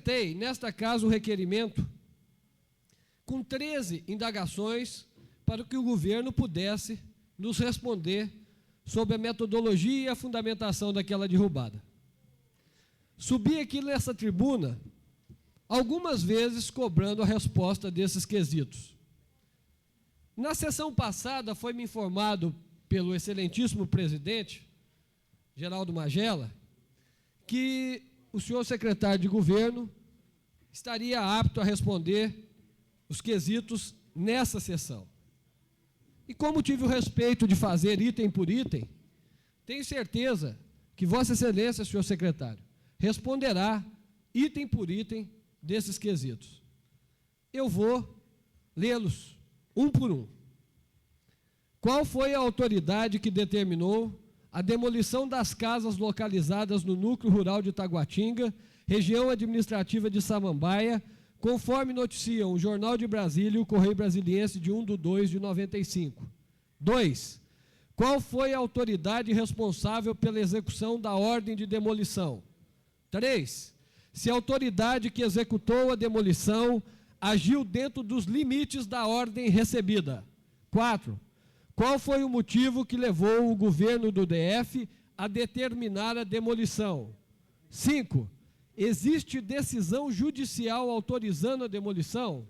apresentei, nesta casa, um requerimento com 13 indagações para que o governo pudesse nos responder sobre a metodologia e a fundamentação daquela derrubada. Subi aqui nessa tribuna algumas vezes cobrando a resposta desses quesitos. Na sessão passada foi-me informado pelo excelentíssimo presidente, Geraldo Magela, que o senhor secretário de governo estaria apto a responder os quesitos nessa sessão. E como tive o respeito de fazer item por item, tenho certeza que Vossa Excelência, senhor secretário, responderá item por item desses quesitos. Eu vou lê-los um por um. Qual foi a autoridade que determinou a demolição das casas localizadas no núcleo rural de Taguatinga, região administrativa de Samambaia, conforme noticiam o Jornal de Brasília e o Correio Brasiliense de 1/2/95. 2. Qual foi a autoridade responsável pela execução da ordem de demolição? 3. Se a autoridade que executou a demolição agiu dentro dos limites da ordem recebida. 4. Qual foi o motivo que levou o governo do DF a determinar a demolição? 5. Existe decisão judicial autorizando a demolição?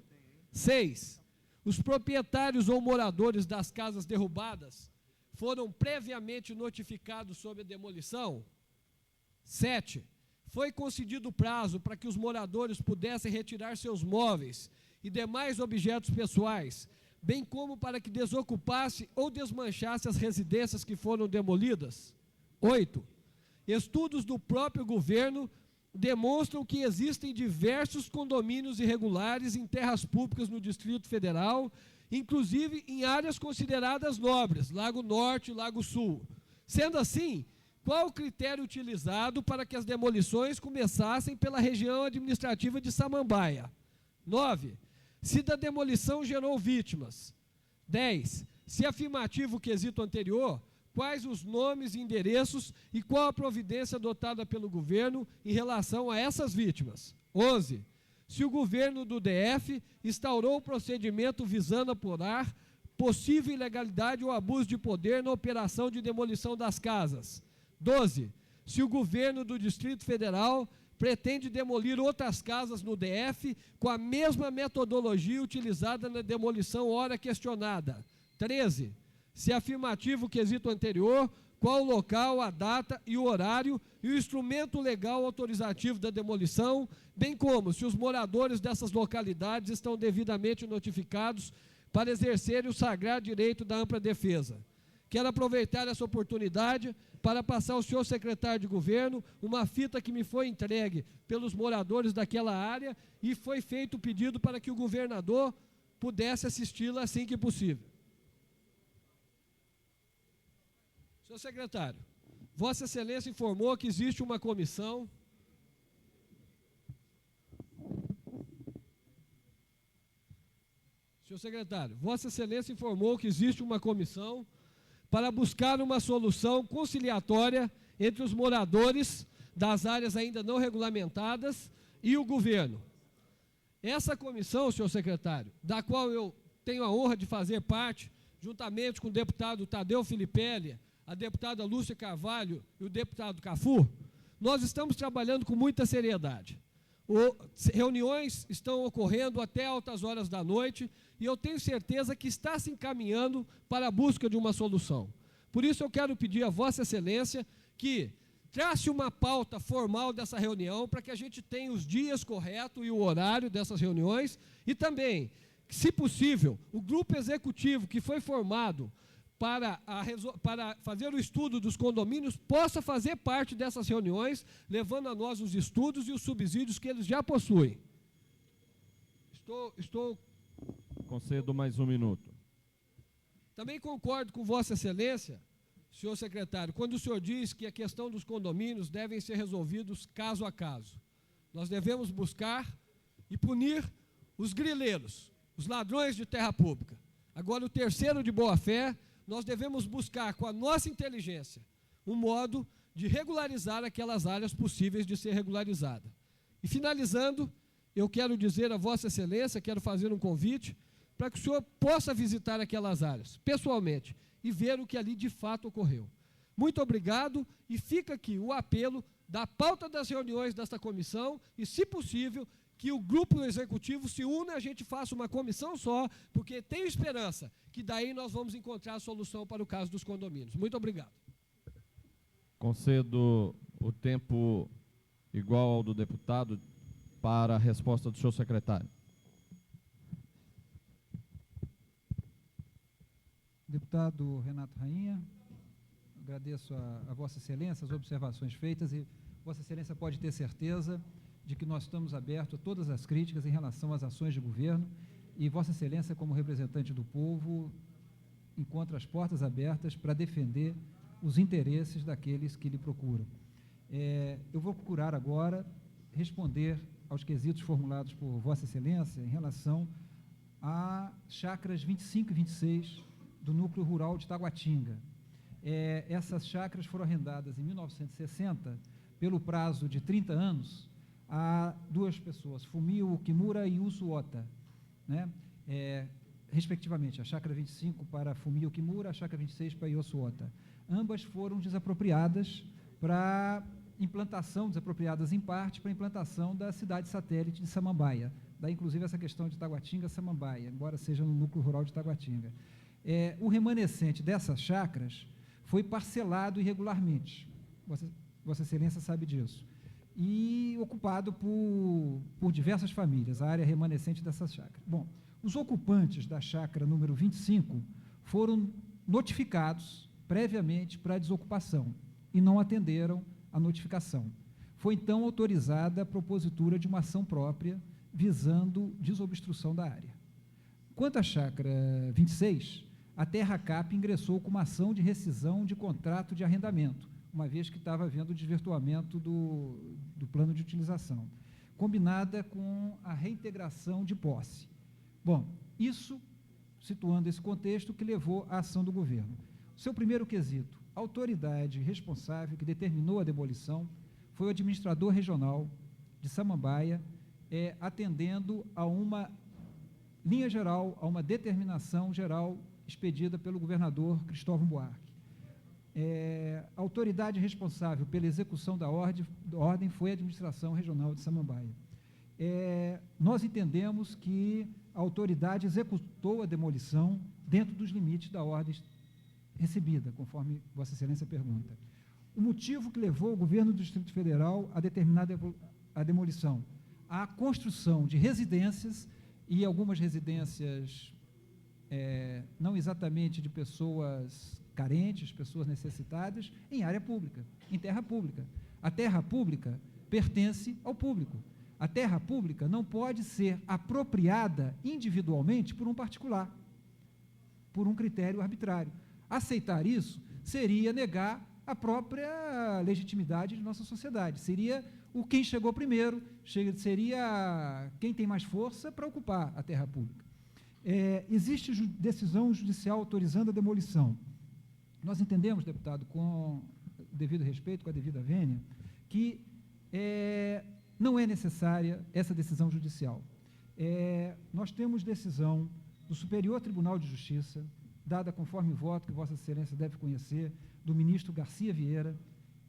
6. Os proprietários ou moradores das casas derrubadas foram previamente notificados sobre a demolição? 7. Foi concedido prazo para que os moradores pudessem retirar seus móveis e demais objetos pessoais, bem como para que desocupasse ou desmanchasse as residências que foram demolidas? 8. Estudos do próprio governo demonstram que existem diversos condomínios irregulares em terras públicas no Distrito Federal, inclusive em áreas consideradas nobres, Lago Norte e Lago Sul. Sendo assim, qual o critério utilizado para que as demolições começassem pela região administrativa de Samambaia? 9. Se da demolição gerou vítimas. 10. Se afirmativo o quesito anterior, quais os nomes e endereços e qual a providência adotada pelo governo em relação a essas vítimas. 11. Se o governo do DF instaurou o procedimento visando apurar possível ilegalidade ou abuso de poder na operação de demolição das casas. 12. Se o governo do Distrito Federal pretende demolir outras casas no DF com a mesma metodologia utilizada na demolição ora questionada. 13. Se afirmativo o quesito anterior, qual o local, a data e o horário e o instrumento legal autorizativo da demolição, bem como se os moradores dessas localidades estão devidamente notificados para exercerem o sagrado direito da ampla defesa. Quero aproveitar essa oportunidade para passar ao senhor secretário de governo uma fita que me foi entregue pelos moradores daquela área e foi feito o pedido para que o governador pudesse assisti-la assim que possível. Senhor secretário, Vossa Excelência informou que existe uma comissão Senhor secretário, Vossa Excelência informou que existe uma comissão para buscar uma solução conciliatória entre os moradores das áreas ainda não regulamentadas e o governo. Essa comissão, senhor secretário, da qual eu tenho a honra de fazer parte, juntamente com o deputado Tadeu Filipelli, a deputada Lúcia Carvalho e o deputado Cafu, nós estamos trabalhando com muita seriedade. Reuniões estão ocorrendo até altas horas da noite e eu tenho certeza que está se encaminhando para a busca de uma solução. Por isso eu quero pedir a Vossa Excelência que trace uma pauta formal dessa reunião para que a gente tenha os dias corretos e o horário dessas reuniões e também, se possível, o grupo executivo que foi formado para fazer o estudo dos condomínios, possa fazer parte dessas reuniões, levando a nós os estudos e os subsídios que eles já possuem. Concedo mais um minuto. Também concordo com Vossa Excelência, senhor secretário, quando o senhor diz que a questão dos condomínios devem ser resolvidos caso a caso. Nós devemos buscar e punir os grileiros, os ladrões de terra pública. Agora, o terceiro de boa-fé, nós devemos buscar, com a nossa inteligência, um modo de regularizar aquelas áreas possíveis de ser regularizada. E, finalizando, eu quero dizer a Vossa Excelência, quero fazer um convite para que o senhor possa visitar aquelas áreas, pessoalmente, e ver o que ali de fato ocorreu. Muito obrigado, e fica aqui o apelo da pauta das reuniões desta comissão e, se possível, que o grupo executivo se una, a gente faça uma comissão só, porque tenho esperança que daí nós vamos encontrar a solução para o caso dos condomínios. Muito obrigado. Concedo o tempo igual ao do deputado para a resposta do senhor secretário. Deputado Renato Rainha, agradeço a Vossa Excelência as observações feitas e Vossa Excelência pode ter certeza de que nós estamos abertos a todas as críticas em relação às ações de governo e Vossa Excelência, como representante do povo, encontra as portas abertas para defender os interesses daqueles que lhe procuram. Eu vou procurar agora responder aos quesitos formulados por Vossa Excelência em relação a chácaras 25 e 26 do núcleo rural de Taguatinga. Essas chácaras foram arrendadas em 1960, pelo prazo de 30 anos, a duas pessoas, Fumio Kimura e Usu Ota, né? Respectivamente, a chácara 25 para Fumio Kimura, a chácara 26 para Yosu Ota. Ambas foram desapropriadas para implantação, desapropriadas em parte para a implantação da cidade satélite de Samambaia, daí inclusive essa questão de Taguatinga-Samambaia, embora seja no núcleo rural de Taguatinga. O remanescente dessas chácaras foi parcelado irregularmente, Vossa Excelência sabe disso, e ocupado por diversas famílias, a área remanescente dessas chácaras. Bom, os ocupantes da chácara número 25 foram notificados previamente para a desocupação e não atenderam a notificação. Foi então autorizada a propositura de uma ação própria visando desobstrução da área. Quanto à chácara 26, a Terracap ingressou com uma ação de rescisão de contrato de arrendamento, uma vez que estava havendo o desvirtuamento do plano de utilização, combinada com a reintegração de posse. Bom, isso, situando esse contexto, que levou à ação do governo. Seu primeiro quesito, a autoridade responsável que determinou a demolição foi o administrador regional de Samambaia, atendendo a uma linha geral, a uma determinação geral expedida pelo governador Cristóvão Buarque. A autoridade responsável pela execução da ordem foi a administração regional de Samambaia. Nós entendemos que a autoridade executou a demolição dentro dos limites da ordem recebida, conforme Vossa Excelência pergunta. O motivo que levou o governo do Distrito Federal a determinar a demolição, a construção de residências, e algumas residências não exatamente de pessoas carentes, pessoas necessitadas, em área pública, em terra pública. A terra pública pertence ao público. A terra pública não pode ser apropriada individualmente por um particular, por um critério arbitrário. Aceitar isso seria negar a própria legitimidade de nossa sociedade, seria quem chegou primeiro, seria quem tem mais força para ocupar a terra pública. Existe decisão judicial autorizando a demolição. Nós entendemos, deputado, com o devido respeito, com a devida vênia, que não é necessária essa decisão judicial. Nós temos decisão do Superior Tribunal de Justiça, dada conforme voto que Vossa Excelência deve conhecer, do ministro Garcia Vieira,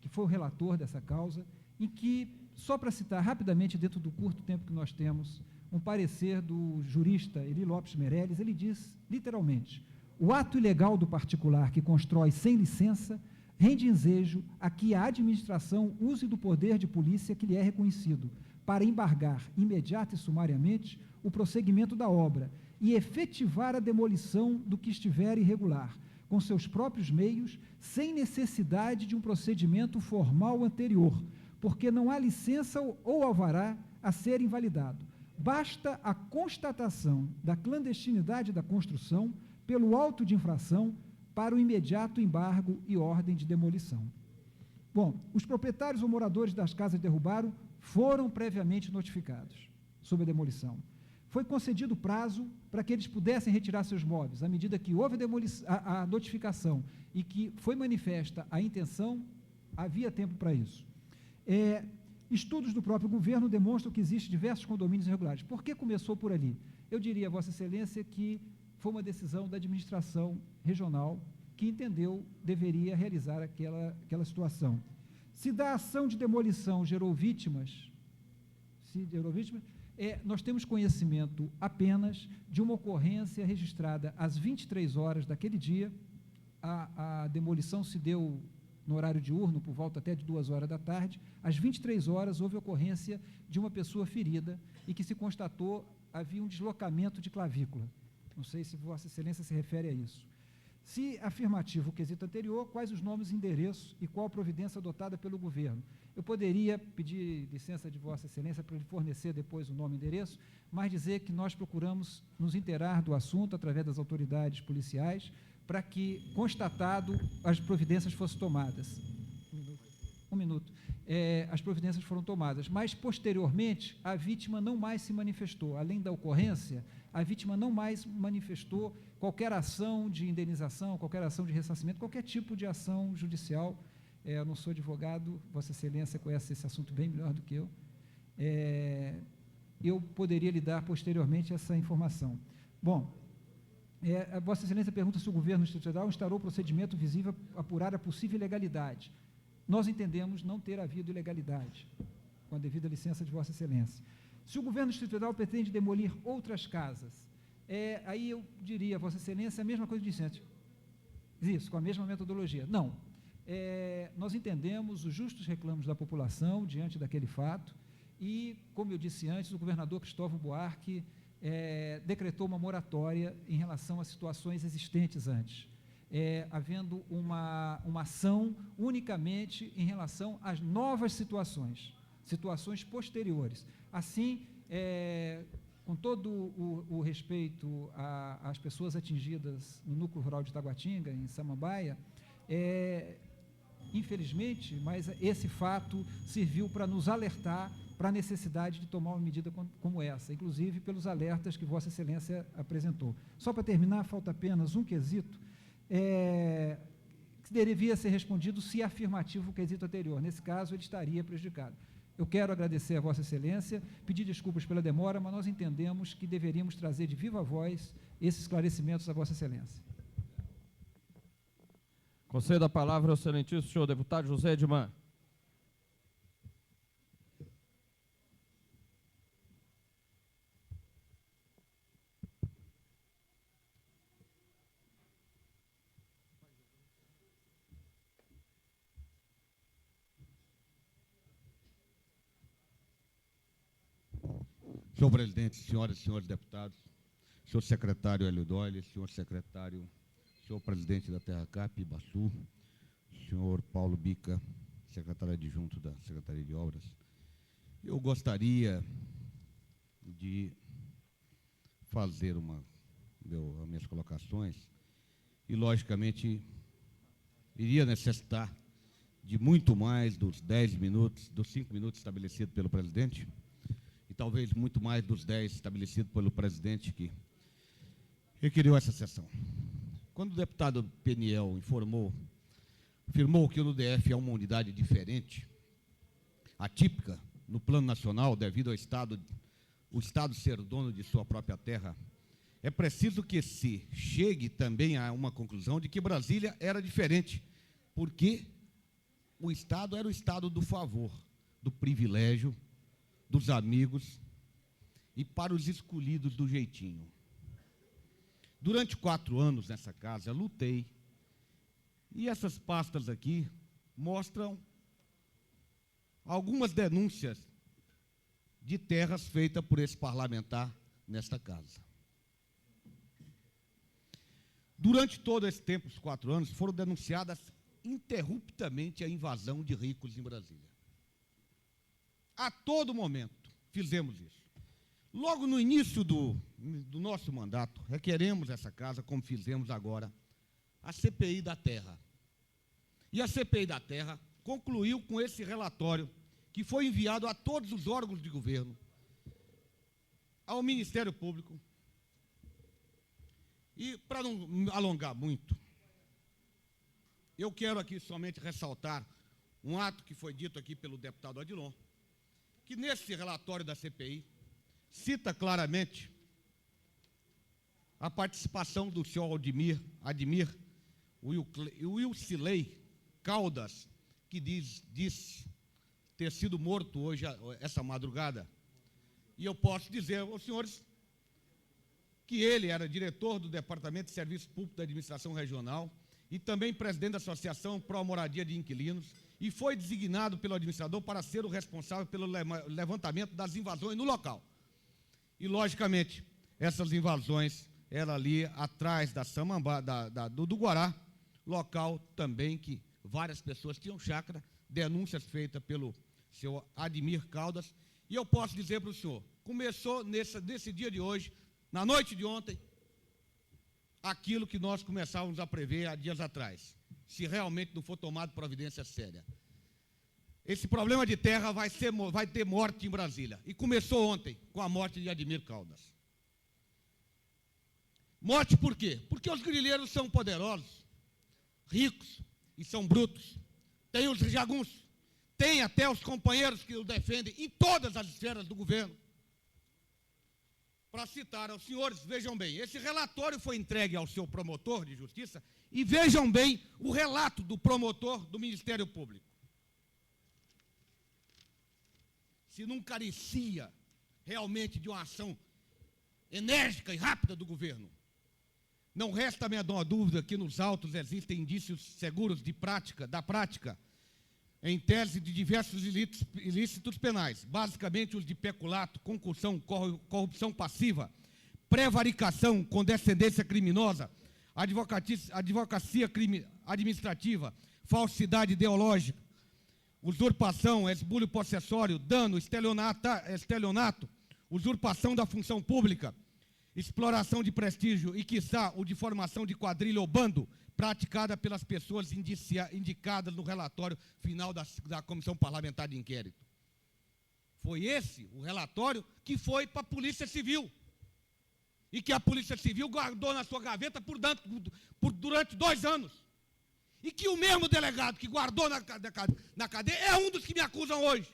que foi o relator dessa causa, em que, só para citar rapidamente, dentro do curto tempo que nós temos, um parecer do jurista Eli Lopes Meirelles, ele diz, literalmente, o ato ilegal do particular que constrói sem licença rende ensejo a que a administração use do poder de polícia que lhe é reconhecido para embargar imediata e sumariamente o prosseguimento da obra e efetivar a demolição do que estiver irregular, com seus próprios meios, sem necessidade de um procedimento formal anterior, porque não há licença ou alvará a ser invalidado. Basta a constatação da clandestinidade da construção pelo auto de infração para o imediato embargo e ordem de demolição. Bom, os proprietários ou moradores das casas derrubaram foram previamente notificados sobre a demolição. Foi concedido prazo para que eles pudessem retirar seus móveis. À medida que houve a notificação e que foi manifesta a intenção, havia tempo para isso. Estudos do próprio governo demonstram que existem diversos condomínios irregulares. Por que começou por ali? Eu diria, Vossa Excelência, que foi uma decisão da administração regional que entendeu deveria realizar aquela situação. Se da ação de demolição gerou vítimas, nós temos conhecimento apenas de uma ocorrência registrada às 23 horas daquele dia. A demolição se deu no horário diurno, por volta até de 2 horas da tarde. Às 23 horas houve ocorrência de uma pessoa ferida e que se constatou havia um deslocamento de clavícula. Não sei se Vossa Excelência se refere a isso. Se afirmativo o quesito anterior, quais os nomes e endereços e qual a providência adotada pelo governo? Eu poderia pedir licença de Vossa Excelência para ele fornecer depois o nome e endereço, mas dizer que nós procuramos nos inteirar do assunto através das autoridades policiais para que, constatado, as providências fossem tomadas. Um minuto. As providências foram tomadas, mas, posteriormente, a vítima não mais se manifestou. Além da ocorrência, a vítima não mais manifestou qualquer ação de indenização, qualquer ação de ressarcimento, qualquer tipo de ação judicial. Eu não sou advogado, Vossa Excelência conhece esse assunto bem melhor do que eu. Eu poderia lhe dar, posteriormente, essa informação. Bom, a Vossa Excelência pergunta se o governo do Distrito Federal instaurou procedimento visível a apurar a possível ilegalidade. Nós entendemos não ter havido ilegalidade, com a devida licença de Vossa Excelência. Se o governo do Distrito Federal pretende demolir outras casas, aí eu diria, Vossa Excelência, a mesma coisa de incêndio. Isso, com a mesma metodologia. Não. Nós entendemos os justos reclamos da população diante daquele fato e, como eu disse antes, o governador Cristóvão Buarque decretou uma moratória em relação às situações existentes antes, havendo uma ação unicamente em relação às novas situações posteriores. Assim, com todo o respeito às pessoas atingidas no núcleo rural de Taguatinga, em Samambaia, infelizmente, mas esse fato serviu para nos alertar para a necessidade de tomar uma medida como essa, inclusive pelos alertas que Vossa Excelência apresentou. Só para terminar, falta apenas um quesito, que devia ser respondido se afirmativo o quesito anterior. Nesse caso, ele estaria prejudicado. Eu quero agradecer a Vossa Excelência, pedir desculpas pela demora, mas nós entendemos que deveríamos trazer de viva voz esses esclarecimentos a Vossa Excelência. Concedo a palavra ao excelentíssimo senhor deputado José Edman. Senhor presidente, senhoras e senhores deputados, senhor secretário Hélio Doyle, senhor secretário, senhor presidente da Terra Cap, Ibaçu, senhor Paulo Bica, secretário adjunto da Secretaria de Obras, eu gostaria de fazer as minhas colocações e, logicamente, iria necessitar de muito mais dos 10 minutos, dos 5 minutos estabelecidos pelo presidente, e talvez muito mais dos 10 estabelecidos pelo presidente que requeriu essa sessão. Quando o deputado Peniel afirmou que o UDF é uma unidade diferente, atípica, no plano nacional, devido ao o Estado ser dono de sua própria terra, é preciso que se chegue também a uma conclusão de que Brasília era diferente, porque o Estado era o Estado do favor, do privilégio, dos amigos e para os escolhidos do jeitinho. Durante 4 anos nessa casa, lutei, e essas pastas aqui mostram algumas denúncias de terras feitas por esse parlamentar nesta casa. Durante todo esse tempo, os 4 anos, foram denunciadas interruptamente a invasão de ricos em Brasília. A todo momento fizemos isso. Logo no início do nosso mandato, requeremos essa casa, como fizemos agora, a CPI da Terra. E a CPI da Terra concluiu com esse relatório, que foi enviado a todos os órgãos de governo, ao Ministério Público. E, para não me alongar muito, eu quero aqui somente ressaltar um ato que foi dito aqui pelo deputado Odilon, que nesse relatório da CPI cita claramente a participação do senhor Admir Wilcilei Caldas, que diz ter sido morto hoje, essa madrugada. E eu posso dizer aos senhores que ele era diretor do Departamento de Serviço Público da Administração Regional e também presidente da Associação Pró Moradia de Inquilinos, e foi designado pelo administrador para ser o responsável pelo levantamento das invasões no local. E, logicamente, essas invasões eram ali atrás da Samambá, do Guará, local também que várias pessoas tinham chácara, denúncias feitas pelo senhor Admir Caldas. E eu posso dizer para o senhor, começou nesse dia de hoje, na noite de ontem, aquilo que nós começávamos a prever há dias atrás, se realmente não for tomado providência séria. Esse problema de terra vai ter morte em Brasília. E começou ontem, com a morte de Admir Caldas. Morte por quê? Porque os grileiros são poderosos, ricos e são brutos. Tem os jagunços, tem até os companheiros que o defendem em todas as esferas do governo. Para citar aos senhores, vejam bem, esse relatório foi entregue ao seu promotor de justiça e vejam bem o relato do promotor do Ministério Público. Se não carecia realmente de uma ação enérgica e rápida do governo. Não resta a menor dúvida que nos autos existem indícios seguros da prática, em tese de diversos ilícitos penais, basicamente os de peculato, concussão, corrupção passiva, prevaricação com descendência criminosa, advocacia administrativa, falsidade ideológica, usurpação, esbulho possessório, dano, estelionato, usurpação da função pública, exploração de prestígio e, quiçá, o de formação de quadrilha ou bando, praticada pelas pessoas indicadas no relatório final da Comissão Parlamentar de Inquérito. Foi esse o relatório que foi para a Polícia Civil. E que a Polícia Civil guardou na sua gaveta durante 2 anos. E que o mesmo delegado que guardou na cadeia é um dos que me acusam hoje.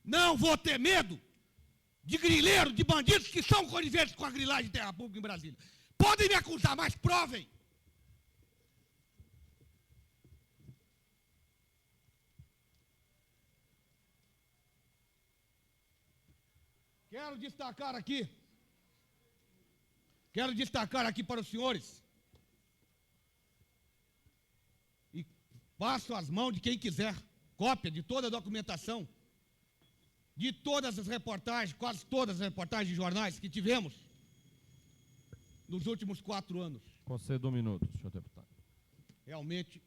Não vou ter medo de grileiros, de bandidos que são coniventes com a grilagem de terra pública em Brasília. Podem me acusar, mas provem. Quero destacar aqui para os senhores, e passo às mãos de quem quiser cópia de toda a documentação, de todas as reportagens, quase todas as reportagens de jornais que tivemos nos últimos 4 anos. Concedo 1 minuto, senhor deputado. Realmente,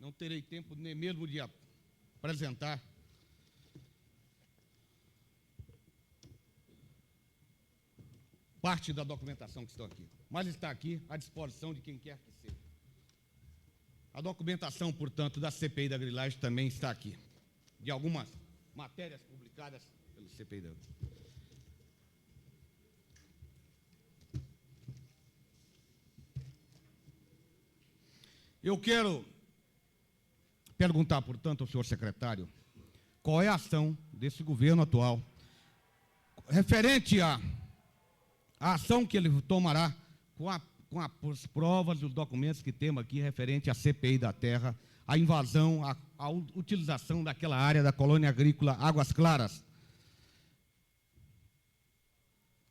não terei tempo nem mesmo de apresentar parte da documentação que está aqui, mas está aqui à disposição de quem quer que seja. A documentação, portanto, da CPI da grilagem também está aqui, de algumas matérias publicadas pelo CPI da grilagem. Eu quero perguntar, portanto, ao senhor secretário, qual é a ação desse governo atual, referente à ação que ele tomará com as provas e os documentos que temos aqui, referente à CPI da terra, à invasão, à utilização daquela área da colônia agrícola Águas Claras.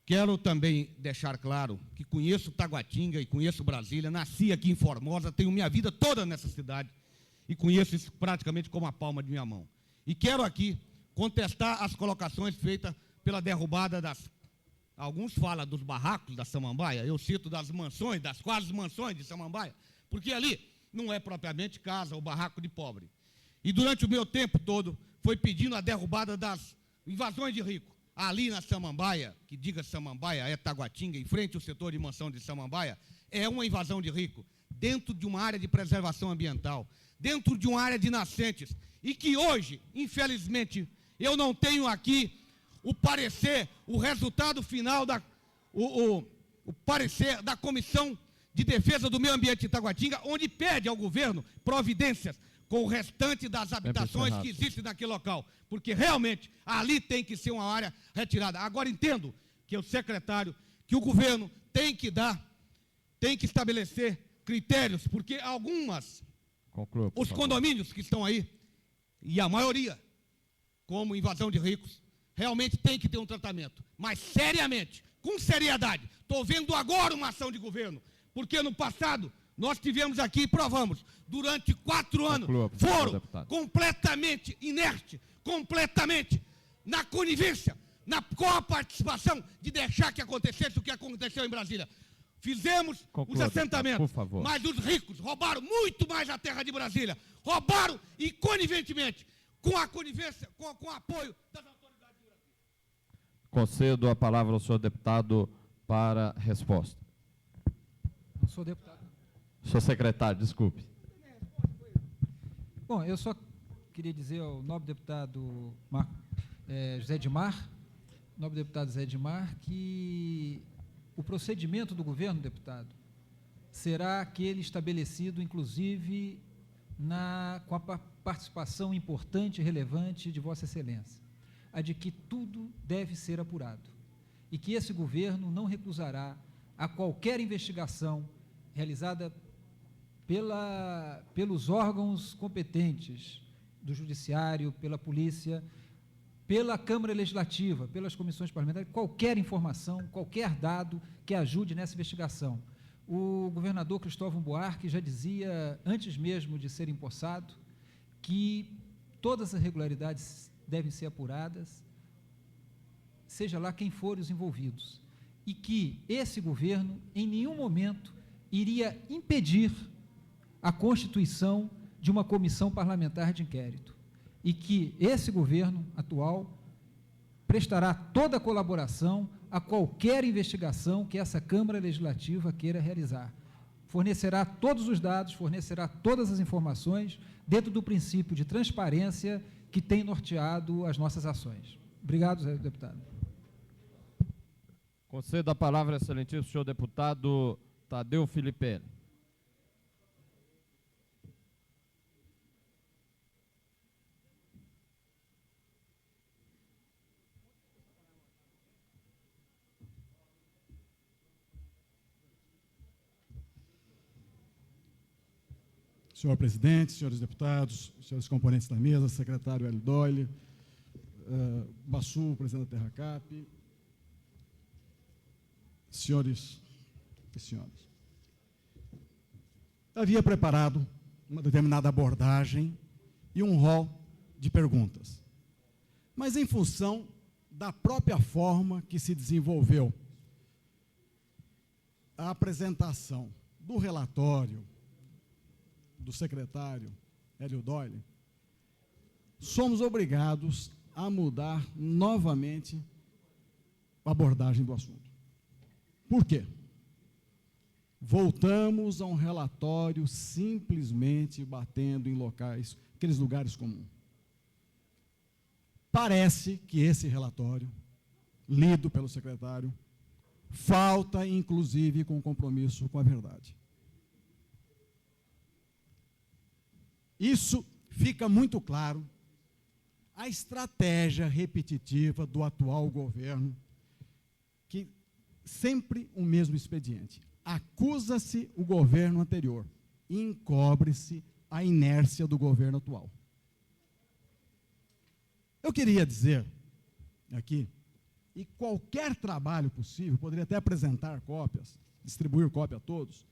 Quero também deixar claro que conheço Taguatinga e conheço Brasília, nasci aqui em Formosa, tenho minha vida toda nessa cidade e conheço isso praticamente como a palma de minha mão. E quero aqui contestar as colocações feitas pela derrubada das... Alguns falam dos barracos da Samambaia, eu cito das mansões, das quase mansões de Samambaia, porque ali não é propriamente casa ou barraco de pobre. E durante o meu tempo todo foi pedindo a derrubada das invasões de rico. Ali na Samambaia, que diga Samambaia, é Taguatinga, em frente ao setor de mansão de Samambaia, é uma invasão de rico, dentro de uma área de preservação ambiental, dentro de uma área de nascentes, e que hoje, infelizmente, eu não tenho aqui o parecer, o resultado final, o parecer da Comissão de defesa do meio ambiente de Taguatinga, onde pede ao governo providências com o restante das habitações que existem naquele local, porque realmente ali tem que ser uma área retirada. Agora entendo que o secretário, que o governo tem que estabelecer critérios, porque os condomínios que estão aí, e a maioria, como invasão de ricos, realmente tem que ter um tratamento, mas seriamente, com seriedade. Estou vendo agora uma ação de governo, porque no passado nós tivemos aqui e provamos, durante 4 anos, foram completamente inertes, completamente na conivência, com a participação de deixar que acontecesse o que aconteceu em Brasília. Fizemos os assentamentos, mas os ricos roubaram muito mais a terra de Brasília, roubaram e coniventemente, com a conivência, com o apoio das autoridades de Brasília. Concedo a palavra ao senhor deputado para resposta. Não sou deputado. Senhor secretário, desculpe. Bom, eu só queria dizer ao nobre deputado José Edmar, que o procedimento do governo, deputado, será aquele estabelecido, inclusive, com a participação importante e relevante de Vossa Excelência, a de que tudo deve ser apurado, e que esse governo não recusará a qualquer investigação realizada pelos órgãos competentes do Judiciário, pela Polícia, pela Câmara Legislativa, pelas comissões parlamentares, qualquer informação, qualquer dado que ajude nessa investigação. O governador Cristóvão Buarque já dizia, antes mesmo de ser empossado, que todas as irregularidades devem ser apuradas, seja lá quem for os envolvidos, e que esse governo, em nenhum momento, iria impedir a constituição de uma comissão parlamentar de inquérito, e que esse governo atual prestará toda a colaboração a qualquer investigação que essa Câmara Legislativa queira realizar. Fornecerá todos os dados, fornecerá todas as informações, dentro do princípio de transparência que tem norteado as nossas ações. Obrigado, senhor deputado. Concedo a palavra, excelentíssimo senhor deputado Tadeu Filipelli. Senhor presidente, senhores deputados, senhores componentes da mesa, secretário Hélio Doyle, Bassu, presidente da Terracap, senhores e senhoras. Havia preparado uma determinada abordagem e um rol de perguntas, mas em função da própria forma que se desenvolveu a apresentação do relatório do secretário Hélio Doyle, somos obrigados a mudar novamente a abordagem do assunto. Por quê? Voltamos a um relatório simplesmente batendo em aqueles lugares comuns. Parece que esse relatório, lido pelo secretário, falta, inclusive, com compromisso com a verdade. Isso fica muito claro, a estratégia repetitiva do atual governo, que sempre o mesmo expediente. Acusa-se o governo anterior e encobre-se a inércia do governo atual. Eu queria dizer aqui, e qualquer trabalho possível, poderia até apresentar cópias, distribuir cópia a todos,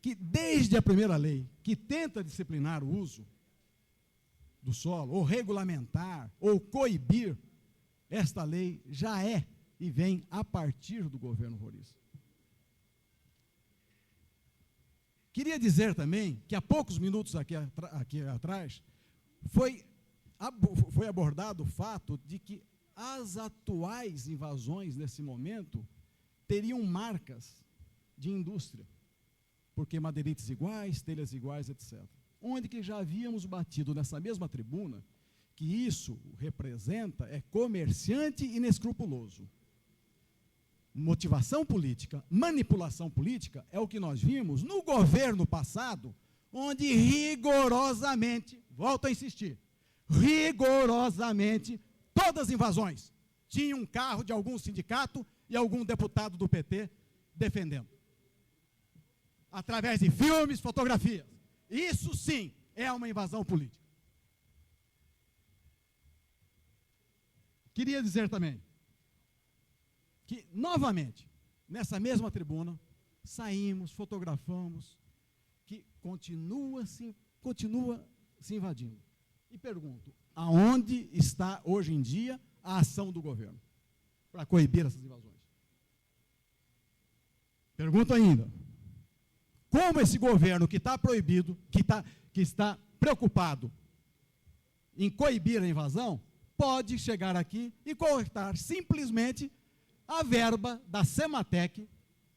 que desde a primeira lei, que tenta disciplinar o uso do solo, ou regulamentar, ou coibir, esta lei já é e vem a partir do governo Roriz. Queria dizer também que há poucos minutos aqui atrás foi abordado o fato de que as atuais invasões nesse momento teriam marcas de indústria, porque madeirites iguais, telhas iguais, etc. Onde que já havíamos batido nessa mesma tribuna que isso representa, é comerciante inescrupuloso. motivação política, manipulação política, é o que nós vimos no governo passado, onde rigorosamente, volto a insistir, rigorosamente, todas as invasões tinham um carro de algum sindicato e algum deputado do PT defendendo. Através de filmes, fotografias. Isso sim é uma invasão política. Queria dizer também que, novamente, nessa mesma tribuna, saímos, fotografamos, que continua se invadindo. E pergunto, aonde está hoje em dia a ação do governo para coibir essas invasões? Pergunto ainda, como esse governo que está proibido, que está preocupado em coibir a invasão, pode chegar aqui e cortar simplesmente a verba da Sematec,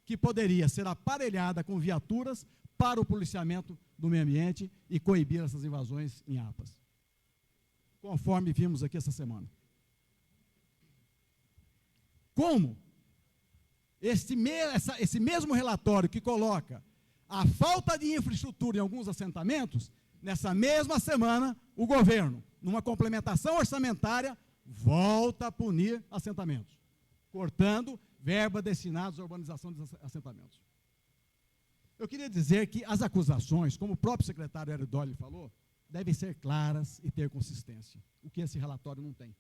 que poderia ser aparelhada com viaturas para o policiamento do meio ambiente e coibir essas invasões em APAS, conforme vimos aqui essa semana. Como esse mesmo relatório que coloca a falta de infraestrutura em alguns assentamentos, nessa mesma semana, o governo, numa complementação orçamentária, volta a punir assentamentos, cortando verba destinada à urbanização dos assentamentos. Eu queria dizer que as acusações, como o próprio secretário Hélio Dolly falou, devem ser claras e ter consistência, o que esse relatório não tem.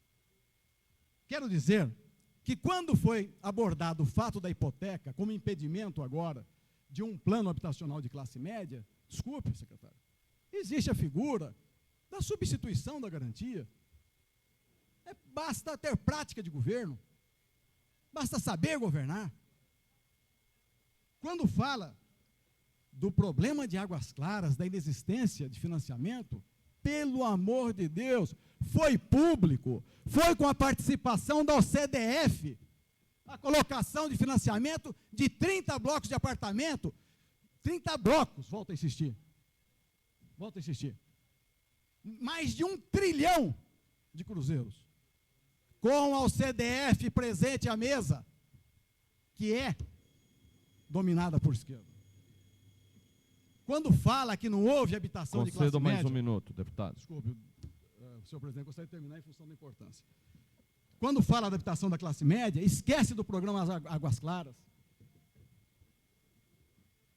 Quero dizer que quando foi abordado o fato da hipoteca como impedimento agora de um plano habitacional de classe média, desculpe, secretário, existe a figura da substituição da garantia. Basta ter prática de governo, basta saber governar. Quando fala do problema de Águas Claras, da inexistência de financiamento, pelo amor de Deus, foi público, foi com a participação da OCDF, a colocação de financiamento de 30 blocos de apartamento, 30 blocos, volto a insistir, mais de 1 trilhão de cruzeiros, com a OCDF presente à mesa, que é dominada por esquerda. Quando fala que não houve habitação de classe média... Concedo mais um minuto, deputado. Desculpe, senhor presidente, gostaria de terminar em função da importância. Quando fala da habitação da classe média, esquece do programa Águas Claras.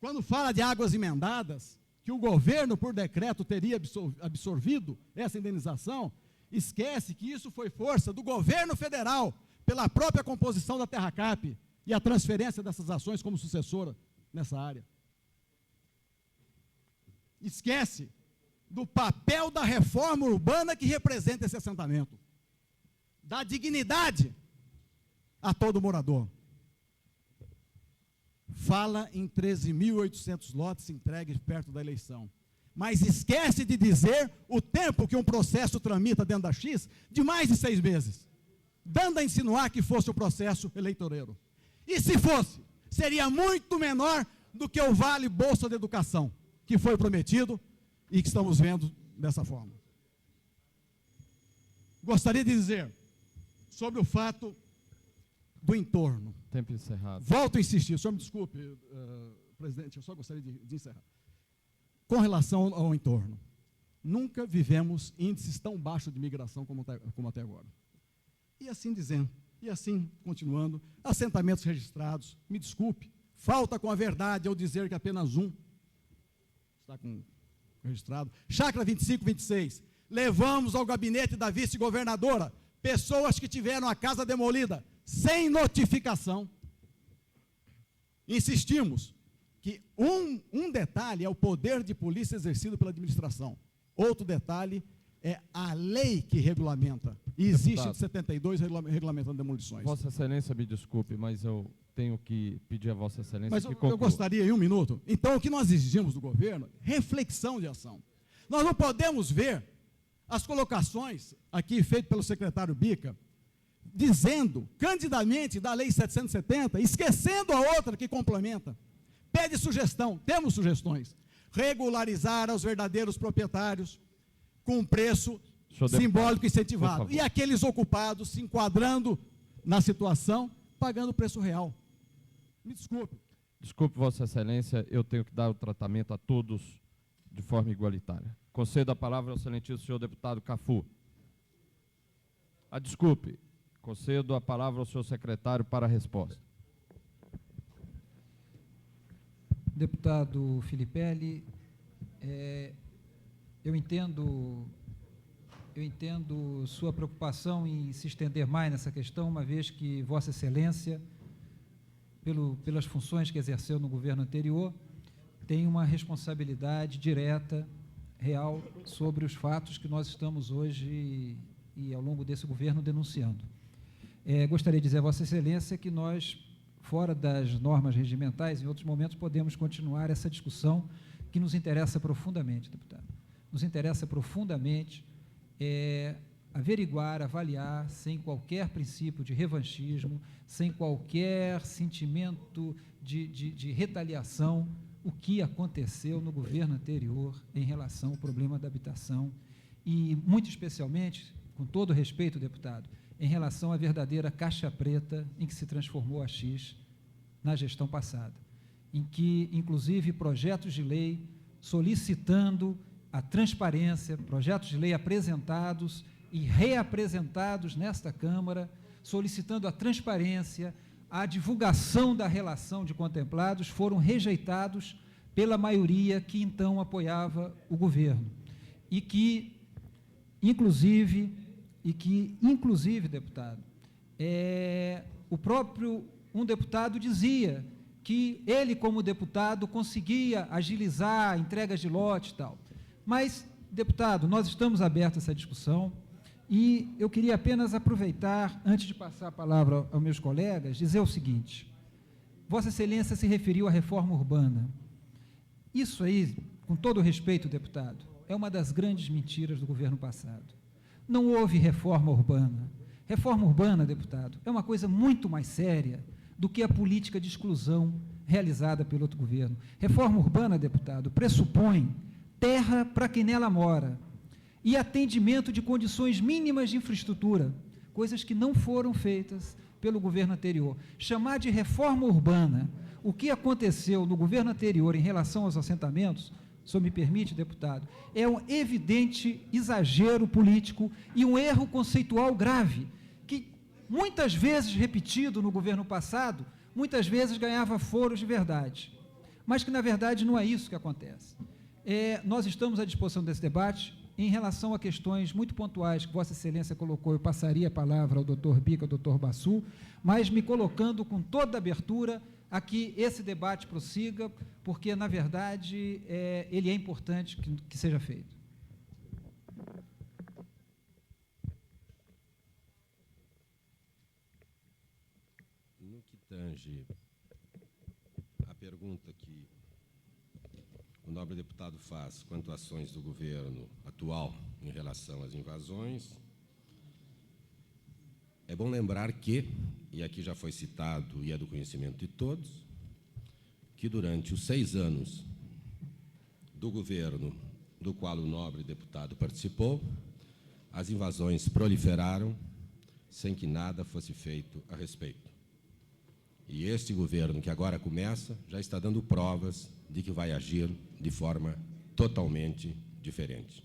Quando fala de águas emendadas, que o governo, por decreto, teria absorvido essa indenização, esquece que isso foi força do governo federal, pela própria composição da TerraCap e a transferência dessas ações como sucessora nessa área. Esquece do papel da reforma urbana que representa esse assentamento, da dignidade a todo morador. Fala em 13.800 lotes entregues perto da eleição, mas esquece de dizer o tempo que um processo tramita dentro da X de mais de 6 meses, dando a insinuar que fosse o processo eleitoreiro. E se fosse, seria muito menor do que o Vale Bolsa de Educação, que foi prometido e que estamos vendo dessa forma. Gostaria de dizer sobre o fato do entorno. Tempo encerrado. Volto a insistir, o senhor me desculpe, presidente, eu só gostaria de encerrar. Com relação ao entorno, nunca vivemos índices tão baixos de migração como até agora. E assim dizendo, e assim continuando, assentamentos registrados, me desculpe, falta com a verdade ao dizer que apenas um está com registrado. Chácara 25, 26, levamos ao gabinete da vice-governadora pessoas que tiveram a casa demolida sem notificação. Insistimos que um detalhe é o poder de polícia exercido pela administração. Outro detalhe é a lei que regulamenta. E existe de 72 regulamentando demolições. Vossa Excelência, me desculpe, mas eu tenho que pedir a Vossa Excelência mas que conclua. Eu gostaria, em um minuto. Então, o que nós exigimos do governo? Reflexão de ação. Nós não podemos ver as colocações aqui feitas pelo secretário Bica, dizendo candidamente da Lei 770, esquecendo a outra que complementa. Pede sugestão, temos sugestões. Regularizar aos verdadeiros proprietários com preço simbólico incentivado. E aqueles ocupados se enquadrando na situação, pagando o preço real. Me desculpe. Desculpe, Vossa Excelência, eu tenho que dar o tratamento a todos de forma igualitária. Concedo a palavra ao excelentíssimo senhor deputado Cafu. Desculpe, concedo a palavra ao senhor secretário para a resposta. Deputado Filipelli, eu entendo sua preocupação em se estender mais nessa questão, uma vez que Vossa Excelência, pelas funções que exerceu no governo anterior, tem uma responsabilidade direta, real, sobre os fatos que nós estamos hoje e ao longo desse governo denunciando. Gostaria de dizer a Vossa Excelência que nós, fora das normas regimentais, em outros momentos podemos continuar essa discussão que nos interessa profundamente, deputado. Nos interessa profundamente averiguar, avaliar, sem qualquer princípio de revanchismo, sem qualquer sentimento de retaliação, o que aconteceu no governo anterior em relação ao problema da habitação e, muito especialmente, com todo respeito, deputado, em relação à verdadeira caixa preta em que se transformou a X na gestão passada, em que, inclusive, projetos de lei solicitando a transparência, projetos de lei apresentados e reapresentados nesta Câmara, solicitando a transparência, a divulgação da relação de contemplados, foram rejeitados pela maioria que então apoiava o governo. E que, inclusive, deputado, um deputado dizia que ele, como deputado, conseguia agilizar entregas de lote e tal. Mas, deputado, nós estamos abertos a essa discussão e eu queria apenas aproveitar, antes de passar a palavra aos meus colegas, dizer o seguinte: Vossa Excelência se referiu à reforma urbana. Isso aí, com todo o respeito, deputado, é uma das grandes mentiras do governo passado. Não houve reforma urbana. Reforma urbana, deputado, é uma coisa muito mais séria do que a política de exclusão realizada pelo outro governo. Reforma urbana, deputado, pressupõe terra para quem nela mora e atendimento de condições mínimas de infraestrutura, coisas que não foram feitas pelo governo anterior. Chamar de reforma urbana o que aconteceu no governo anterior em relação aos assentamentos, se eu me permite, deputado, é um evidente exagero político e um erro conceitual grave, que muitas vezes repetido no governo passado, muitas vezes ganhava foros de verdade, mas que, na verdade, não é isso que acontece. Nós estamos à disposição desse debate. Em relação a questões muito pontuais que Vossa Excelência colocou, eu passaria a palavra ao doutor Bica, ao doutor Bassu, mas me colocando com toda a abertura a que esse debate prossiga, porque, na verdade, ele é importante que seja feito. No que tange a pergunta que o nobre deputado faz quanto às ações do governo atual em relação às invasões, é bom lembrar que, e aqui já foi citado e é do conhecimento de todos, que durante os 6 anos do governo do qual o nobre deputado participou, as invasões proliferaram sem que nada fosse feito a respeito. E este governo que agora começa já está dando provas de que vai agir de forma totalmente diferente.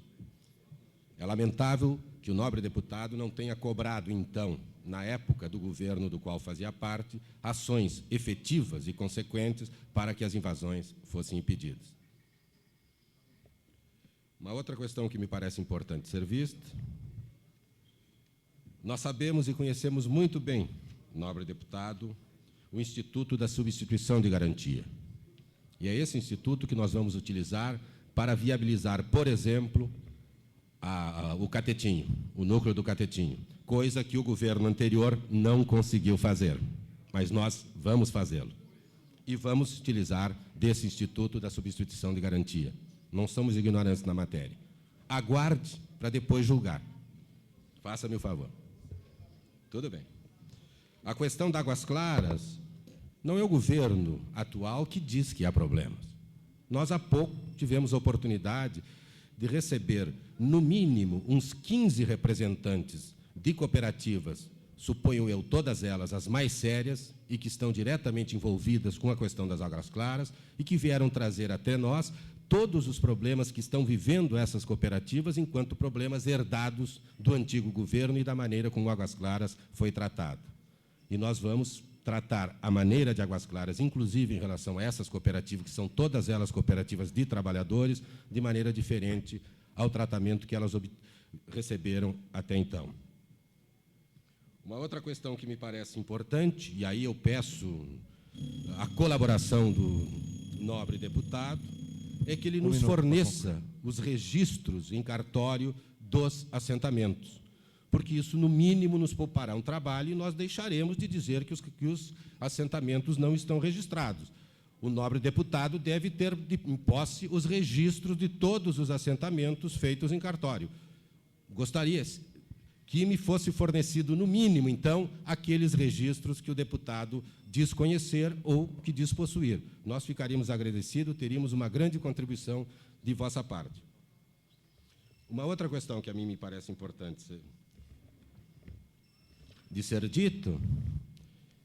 É lamentável que o nobre deputado não tenha cobrado, então, na época do governo do qual fazia parte, ações efetivas e consequentes para que as invasões fossem impedidas. Uma outra questão que me parece importante ser vista: nós sabemos e conhecemos muito bem, nobre deputado, o Instituto da Substituição de Garantia. E é esse instituto que nós vamos utilizar para viabilizar, por exemplo, o catetinho, o núcleo do catetinho, coisa que o governo anterior não conseguiu fazer, mas nós vamos fazê-lo. E vamos utilizar desse Instituto da Substituição de Garantia. Não somos ignorantes na matéria. Aguarde para depois julgar. Faça-me o favor. Tudo bem. A questão de Águas Claras, não é o governo atual que diz que há problemas. Nós, há pouco, tivemos a oportunidade de receber, no mínimo, uns 15 representantes de cooperativas suponho eu, todas elas as mais sérias e que estão diretamente envolvidas com a questão das águas claras e que vieram trazer até nós todos os problemas que estão vivendo essas cooperativas enquanto problemas herdados do antigo governo e da maneira como Águas Claras foi tratado. E nós vamos tratar a maneira de Águas Claras, inclusive em relação a essas cooperativas, que são todas elas cooperativas de trabalhadores, de maneira diferente ao tratamento que elas receberam até então. Uma outra questão que me parece importante, e aí eu peço a colaboração do nobre deputado, é que ele nos forneça os registros em cartório dos assentamentos, porque isso, no mínimo, nos poupará um trabalho e nós deixaremos de dizer que os assentamentos não estão registrados. O nobre deputado deve ter em posse os registros de todos os assentamentos feitos em cartório. Gostaria que me fosse fornecido, no mínimo, então, aqueles registros que o deputado diz conhecer ou que diz possuir. Nós ficaríamos agradecidos, teríamos uma grande contribuição de vossa parte. Uma outra questão que a mim me parece importante de ser dito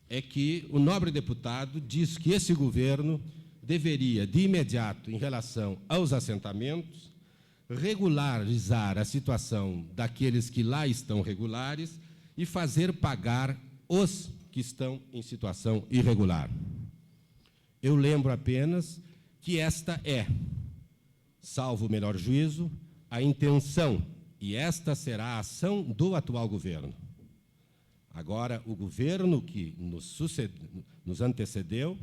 é que o nobre deputado diz que esse governo deveria, de imediato, em relação aos assentamentos, regularizar a situação daqueles que lá estão regulares e fazer pagar os que estão em situação irregular. Eu lembro apenas que esta é, salvo o melhor juízo, a intenção, e esta será a ação do atual governo. Agora, o governo que nos antecedeu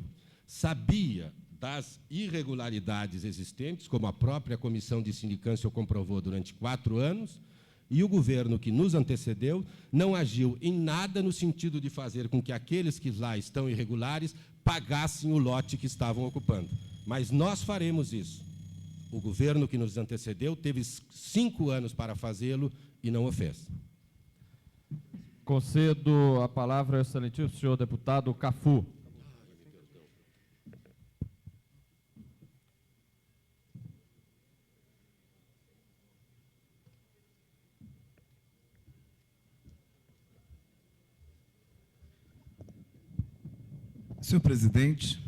sabia das irregularidades existentes, como a própria Comissão de Sindicância o comprovou durante 4 anos, e o governo que nos antecedeu não agiu em nada no sentido de fazer com que aqueles que lá estão irregulares pagassem o lote que estavam ocupando. Mas nós faremos isso. O governo que nos antecedeu teve 5 anos para fazê-lo e não o fez. Concedo a palavra ao excelentíssimo senhor deputado Cafu. Senhor presidente,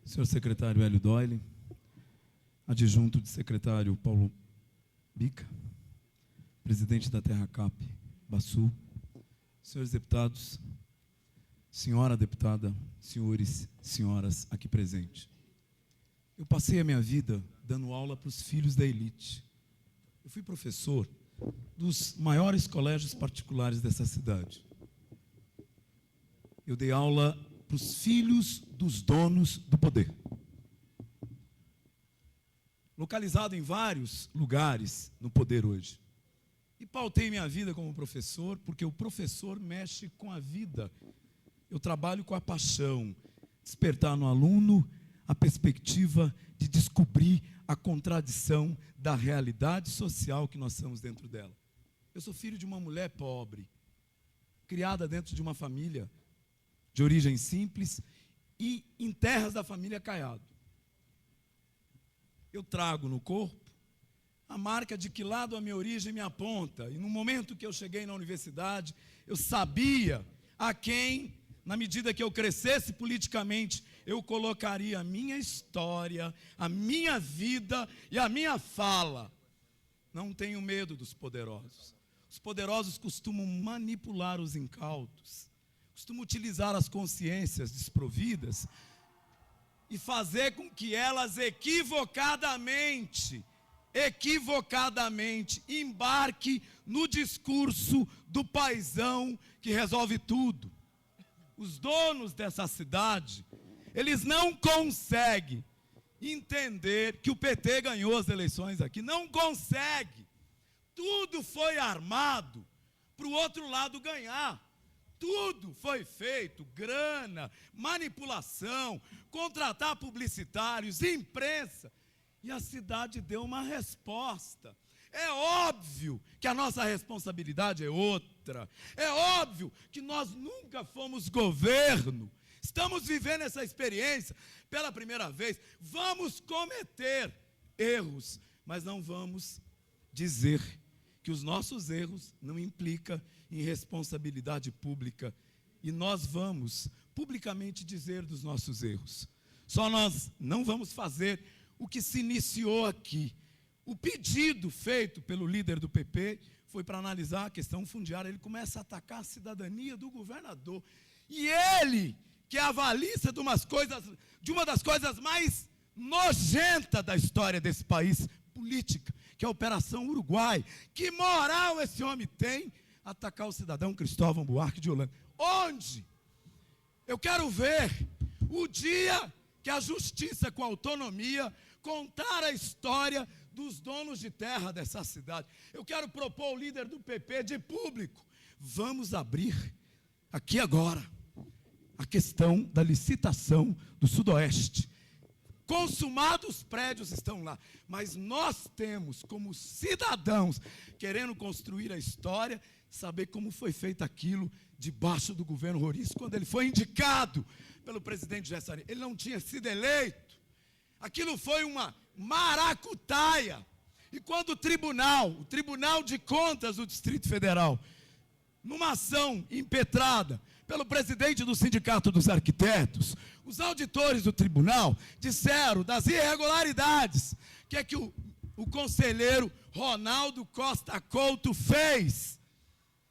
senhor secretário Hélio Doyle, adjunto de secretário Paulo Bica, presidente da Terracap, Bassu, senhores deputados, senhora deputada, senhores, senhoras aqui presentes. Eu passei a minha vida dando aula para os filhos da elite. Eu fui professor dos maiores colégios particulares dessa cidade. Eu dei aula para os filhos dos donos do poder. Localizado em vários lugares no poder hoje. E pautei minha vida como professor, porque o professor mexe com a vida. Eu trabalho com a paixão, despertar no aluno a perspectiva de descobrir a contradição da realidade social que nós estamos dentro dela. Eu sou filho de uma mulher pobre, criada dentro de uma família de origem simples e em terras da família Caiado. Eu trago no corpo a marca de que lado a minha origem me aponta. E no momento que eu cheguei na universidade, eu sabia a quem, na medida que eu crescesse politicamente, eu colocaria a minha história, a minha vida e a minha fala. Não tenho medo dos poderosos. Os poderosos costumam manipular os incautos, costumam utilizar as consciências desprovidas e fazer com que elas equivocadamente embarque no discurso do paizão que resolve tudo. Os donos dessa cidade, eles não conseguem entender que o PT ganhou as eleições aqui, não consegue. Tudo foi armado para o outro lado ganhar. Tudo foi feito, grana, manipulação, contratar publicitários, imprensa. E a cidade deu uma resposta. É óbvio que a nossa responsabilidade é outra. É óbvio que nós nunca fomos governo. Estamos vivendo essa experiência pela primeira vez. Vamos cometer erros, mas não vamos dizer que os nossos erros não implicam em responsabilidade pública. E nós vamos publicamente dizer dos nossos erros. Só nós não vamos fazer o que se iniciou aqui. O pedido feito pelo líder do PP foi para analisar a questão fundiária. Ele começa a atacar a cidadania do governador. E ele, que é avalista de uma das coisas mais nojentas da história desse país, política, que é a Operação Uruguai. Que moral esse homem tem atacar o cidadão Cristóvão Buarque de Holanda? Onde? Eu quero ver o dia que a justiça com autonomia contar a história dos donos de terra dessa cidade. Eu quero propor ao líder do PP de público. Vamos abrir aqui agora a questão da licitação do Sudoeste. Consumados os prédios estão lá, mas nós temos como cidadãos querendo construir a história, saber como foi feito aquilo debaixo do governo Roriz, quando ele foi indicado pelo presidente Gessari. Ele não tinha sido eleito. Aquilo foi uma maracutaia. E quando o Tribunal de Contas do Distrito Federal, numa ação impetrada pelo presidente do Sindicato dos Arquitetos, os auditores do tribunal disseram das irregularidades que é que o conselheiro Ronaldo Costa Couto fez.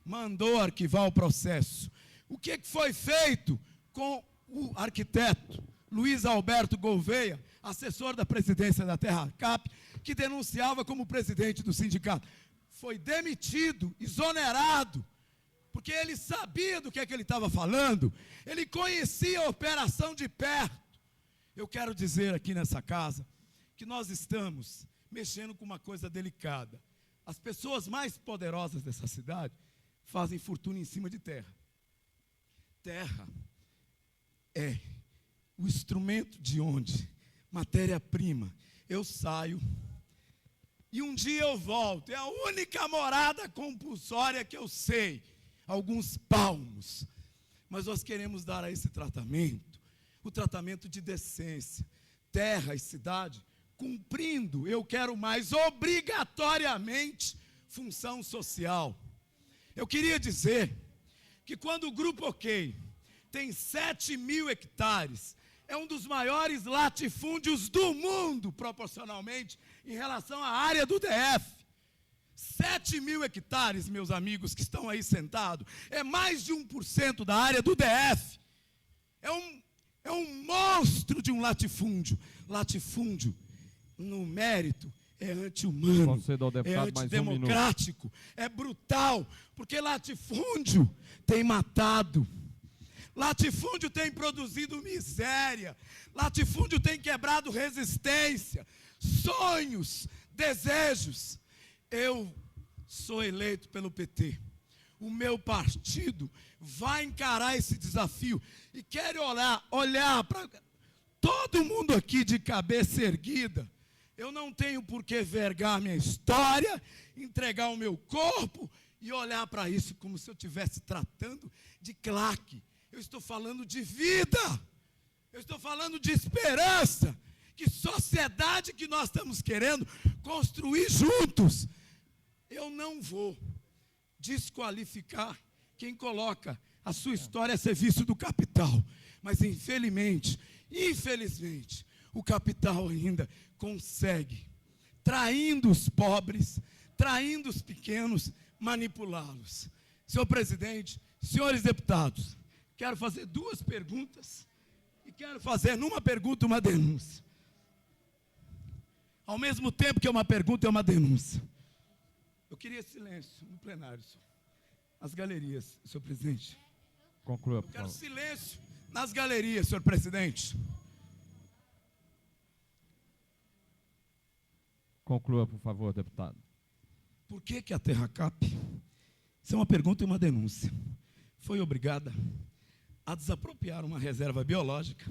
Mandou arquivar o processo. O que foi feito com o arquiteto Luiz Alberto Gouveia, assessor da presidência da Terracap, que denunciava como presidente do sindicato? Foi demitido, exonerado, porque ele sabia do que ele estava falando, ele conhecia a operação de perto. Eu quero dizer aqui nessa casa, que nós estamos mexendo com uma coisa delicada. As pessoas mais poderosas dessa cidade fazem fortuna em cima de terra. Terra é o instrumento de onde, matéria-prima, eu saio e um dia eu volto. É a única morada compulsória que eu sei. Alguns palmos, mas nós queremos dar a esse tratamento, o tratamento de decência, terra e cidade, cumprindo, eu quero mais, obrigatoriamente, função social. Eu queria dizer que quando o Grupo OK tem 7.000 hectares, é um dos maiores latifúndios do mundo, proporcionalmente, em relação à área do DF. 7.000 hectares, meus amigos que estão aí sentados, é mais de 1% da área do DF. É um monstro de um latifúndio. Latifúndio, no mérito, é anti-humano, é antidemocrático, é brutal, porque latifúndio tem matado, latifúndio tem produzido miséria, latifúndio tem quebrado resistência, sonhos, desejos. Eu sou eleito pelo PT. O meu partido vai encarar esse desafio e quero olhar para todo mundo aqui de cabeça erguida. Eu não tenho por que vergar minha história, entregar o meu corpo e olhar para isso como se eu estivesse tratando de claque. Eu estou falando de vida. Eu estou falando de esperança. Que sociedade que nós estamos querendo construir juntos. Eu não vou desqualificar quem coloca a sua história a serviço do capital. Mas infelizmente, o capital ainda consegue, traindo os pobres, traindo os pequenos, manipulá-los. Senhor presidente, senhores deputados, quero fazer duas perguntas e quero fazer numa pergunta uma denúncia. Ao mesmo tempo que é uma pergunta, é uma denúncia. Eu queria silêncio no plenário, senhor. As galerias, senhor presidente. Conclua, por favor. Quero silêncio nas galerias, senhor presidente. Conclua, por favor, deputado. Por que a Terracap, isso é uma pergunta e uma denúncia, foi obrigada a desapropriar uma reserva biológica,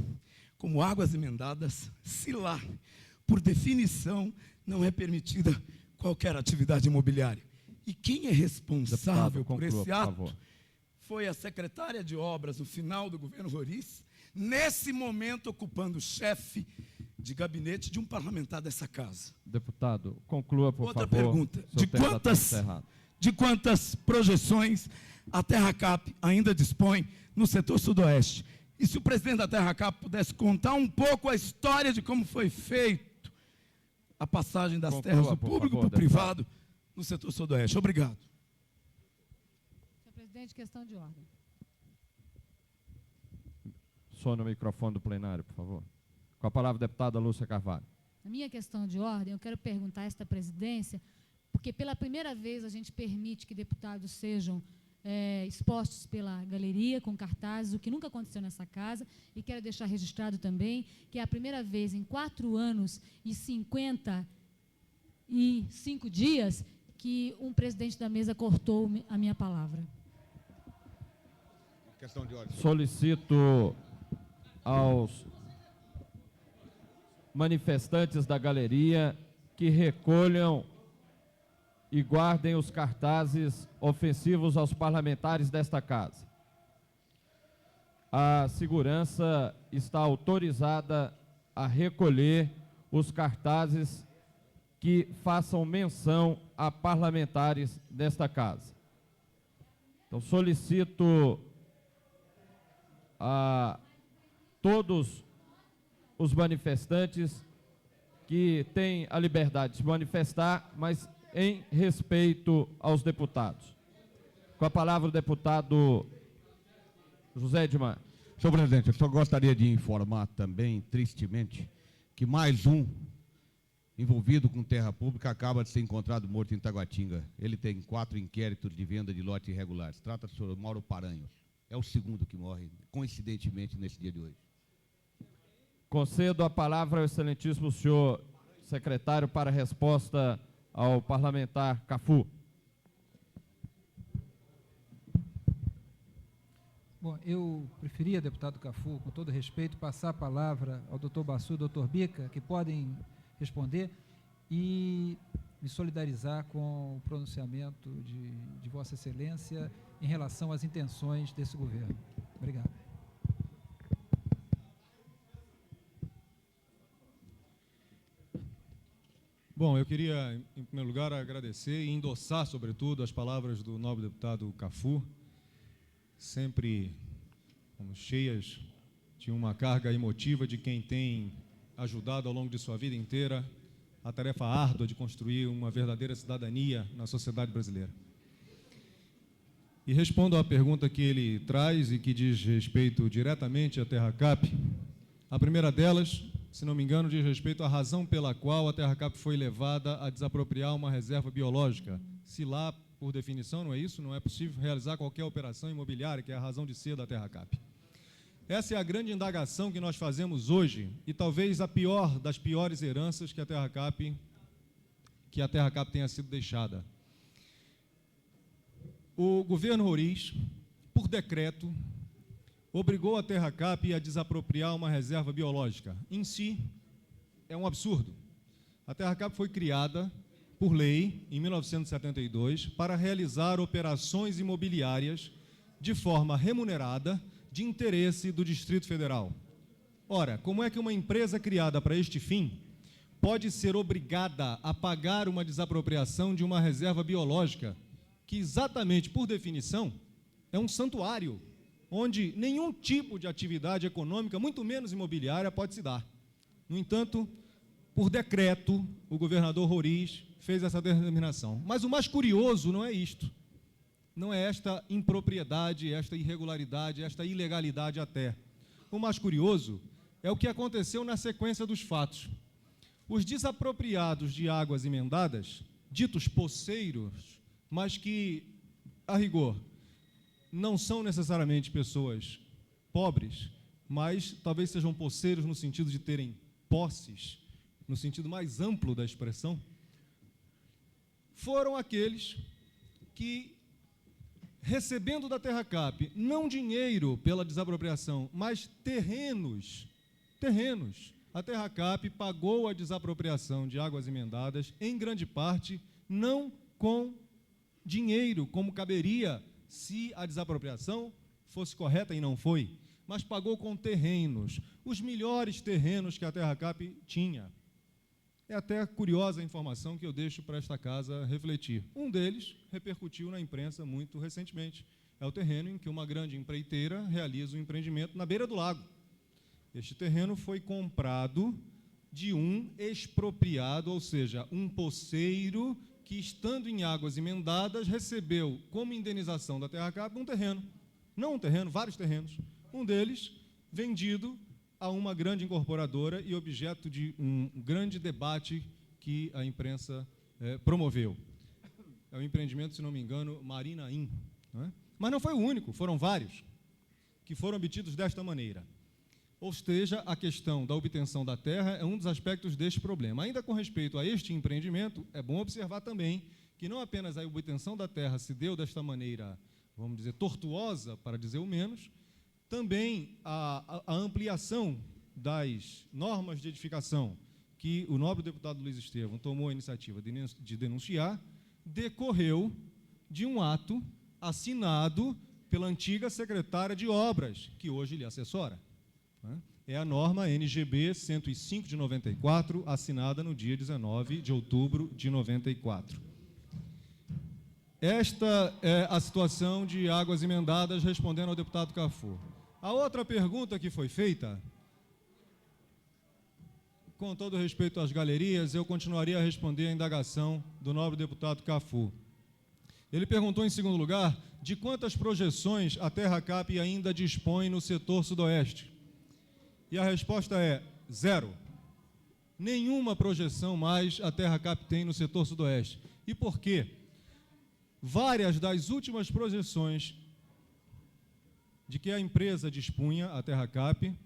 como águas emendadas, se lá, por definição, não é permitida qualquer atividade imobiliária? E quem é responsável por esse ato foi a secretária de obras, no final do governo Roriz, nesse momento ocupando o chefe de gabinete de um parlamentar dessa casa. Deputado, conclua, por Outra favor. pergunta. Seu tempo já está encerrado. De quantas projeções a Terracap ainda dispõe no setor sudoeste? E se o presidente da Terracap pudesse contar um pouco a história de como foi feito a passagem das terras do público para o privado no setor sudoeste. Obrigado. Senhor presidente, questão de ordem. Som no microfone do plenário, por favor. Com a palavra, a deputada Lúcia Carvalho. Na minha questão de ordem, eu quero perguntar a esta presidência, porque pela primeira vez a gente permite que deputados sejam expostos pela galeria, com cartazes, o que nunca aconteceu nessa casa, e quero deixar registrado também que é a primeira vez em 4 anos e 55 dias que um presidente da mesa cortou a minha palavra. Questão de ordem. Solicito aos manifestantes da galeria que recolham e guardem os cartazes ofensivos aos parlamentares desta casa. A segurança está autorizada a recolher os cartazes que façam menção a parlamentares desta casa. Então, solicito a todos os manifestantes que têm a liberdade de se manifestar, mas em respeito aos deputados. Com a palavra o deputado José Edmar. Senhor presidente, eu só gostaria de informar também, tristemente, que mais um envolvido com terra pública acaba de ser encontrado morto em Taguatinga. Ele tem 4 inquéritos de venda de lote irregulares. Trata-se do senhor Mauro Paranhos. É o segundo que morre, coincidentemente, nesse dia de hoje. Concedo a palavra ao excelentíssimo senhor secretário para resposta ao parlamentar Cafu. Bom, eu preferia, deputado Cafu, com todo respeito, passar a palavra ao doutor Bassu e ao doutor Bica, que podem responder, e me solidarizar com o pronunciamento de Vossa Excelência em relação às intenções desse governo. Obrigado. Bom, eu queria, em primeiro lugar, agradecer e endossar, sobretudo, as palavras do nobre deputado Cafu, sempre cheias de uma carga emotiva de quem tem ajudado ao longo de sua vida inteira a tarefa árdua de construir uma verdadeira cidadania na sociedade brasileira. E respondo à pergunta que ele traz e que diz respeito diretamente à Terracap. A primeira delas, se não me engano, diz respeito à razão pela qual a Terracap foi levada a desapropriar uma reserva biológica. Se lá, por definição, não é isso, não é possível realizar qualquer operação imobiliária, que é a razão de ser da Terracap. Essa é a grande indagação que nós fazemos hoje, e talvez a pior das piores heranças que a Terracap tenha sido deixada. O governo Roriz, por decreto, obrigou a Terracap a desapropriar uma reserva biológica. Em si, é um absurdo. A Terracap foi criada por lei, em 1972, para realizar operações imobiliárias de forma remunerada de interesse do Distrito Federal. Ora, como é que uma empresa criada para este fim pode ser obrigada a pagar uma desapropriação de uma reserva biológica que, exatamente por definição, é um santuário, onde nenhum tipo de atividade econômica, muito menos imobiliária, pode se dar. No entanto, por decreto, o governador Roriz fez essa determinação. Mas o mais curioso não é isto. Não é esta impropriedade, esta irregularidade, esta ilegalidade até. O mais curioso é o que aconteceu na sequência dos fatos. Os desapropriados de águas emendadas, ditos poceiros, mas que, a rigor, não são necessariamente pessoas pobres, mas talvez sejam poceiros no sentido de terem posses, no sentido mais amplo da expressão, foram aqueles que, recebendo da Terracap, não dinheiro pela desapropriação, mas terrenos, a Terracap pagou a desapropriação de águas emendadas, em grande parte, não com dinheiro, como caberia se a desapropriação fosse correta, e não foi. mas pagou com terrenos, os melhores terrenos que a TerraCap tinha. É até curiosa a informação que eu deixo para esta casa refletir. Um deles repercutiu na imprensa muito recentemente. É o terreno em que uma grande empreiteira realiza um empreendimento na beira do lago. Este terreno foi comprado de um expropriado, ou seja, um poceiro que, estando em águas emendadas, recebeu como indenização da TerraCap um terreno. Não um terreno, vários terrenos. Um deles vendido a uma grande incorporadora e objeto de um grande debate que a imprensa promoveu. É o empreendimento, se não me engano, Marinaim. Não é? Mas não foi o único, foram vários que foram obtidos desta maneira. Ou seja, a questão da obtenção da terra é um dos aspectos deste problema. Ainda com respeito a este empreendimento, é bom observar também que não apenas a obtenção da terra se deu desta maneira, vamos dizer, tortuosa, para dizer o menos, também a ampliação das normas de edificação que o nobre deputado Luiz Estevão tomou a iniciativa de denunciar, decorreu de um ato assinado pela antiga secretária de Obras, que hoje lhe assessora. É a norma NGB 105 de 94, assinada no dia 19 de outubro de 94. Esta é a situação de águas emendadas, respondendo ao deputado Cafu. A outra pergunta que foi feita, com todo respeito às galerias, eu continuaria a responder a indagação do nobre deputado Cafu. Ele perguntou, em segundo lugar, de quantas projeções a TerraCap ainda dispõe no setor sudoeste. E a resposta é 0. Nenhuma projeção mais a TerraCap tem no setor sudoeste. E por quê? Várias das últimas projeções de que a empresa dispunha, a TerraCap,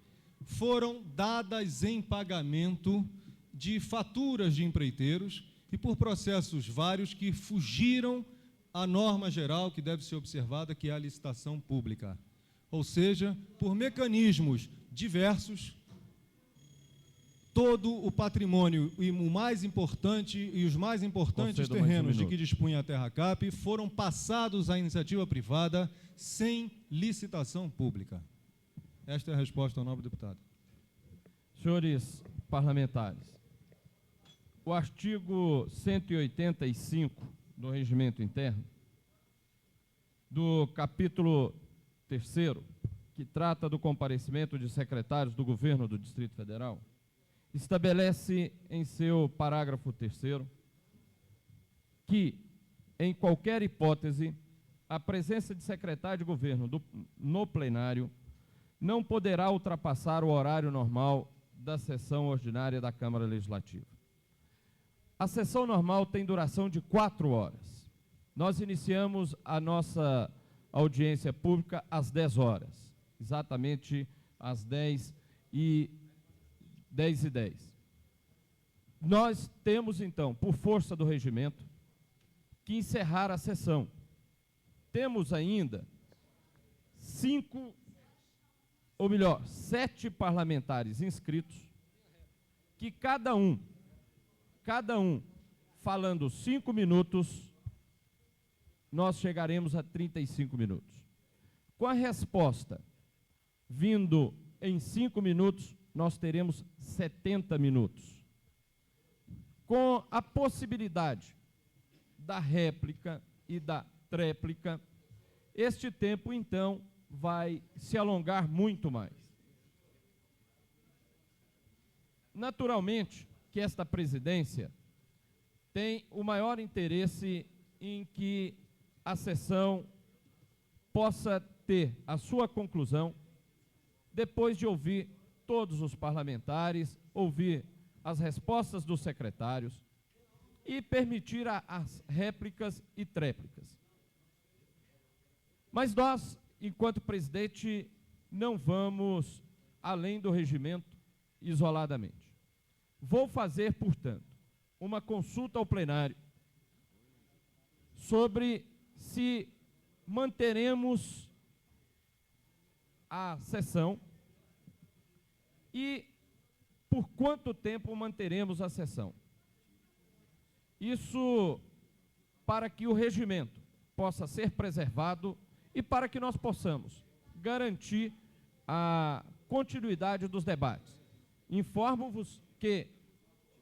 foram dadas em pagamento de faturas de empreiteiros e por processos vários que fugiram à norma geral que deve ser observada, que é a licitação pública. Ou seja, por mecanismos diversos, todo o patrimônio e o mais importante e os mais importantes terrenos de que dispunha a TerraCap foram passados à iniciativa privada sem licitação pública. Esta é a resposta ao nobre deputado. Senhores parlamentares, o artigo 185 do Regimento Interno, do capítulo 3º, que trata do comparecimento de secretários do Governo do Distrito Federal, estabelece em seu parágrafo 3º que, em qualquer hipótese, a presença de secretário de governo no plenário não poderá ultrapassar o horário normal da sessão ordinária da Câmara Legislativa. A sessão normal tem duração de 4 horas. Nós iniciamos a nossa audiência pública às 10 horas, exatamente às 10h10. Nós temos, então, por força do regimento, que encerrar a sessão. Temos ainda 7 parlamentares inscritos, que cada um falando 5 minutos, nós chegaremos a 35 minutos. Com a resposta vindo em 5 minutos, nós teremos 70 minutos. Com a possibilidade da réplica e da tréplica, este tempo, então, vai se alongar muito mais. Naturalmente que esta presidência tem o maior interesse em que a sessão possa ter a sua conclusão depois de ouvir todos os parlamentares, ouvir as respostas dos secretários e permitir as réplicas e tréplicas. Mas nós, enquanto presidente, não vamos além do regimento isoladamente. Vou fazer, portanto, uma consulta ao plenário sobre se manteremos a sessão e por quanto tempo manteremos a sessão. Isso para que o regimento possa ser preservado e para que nós possamos garantir a continuidade dos debates. Informo-vos que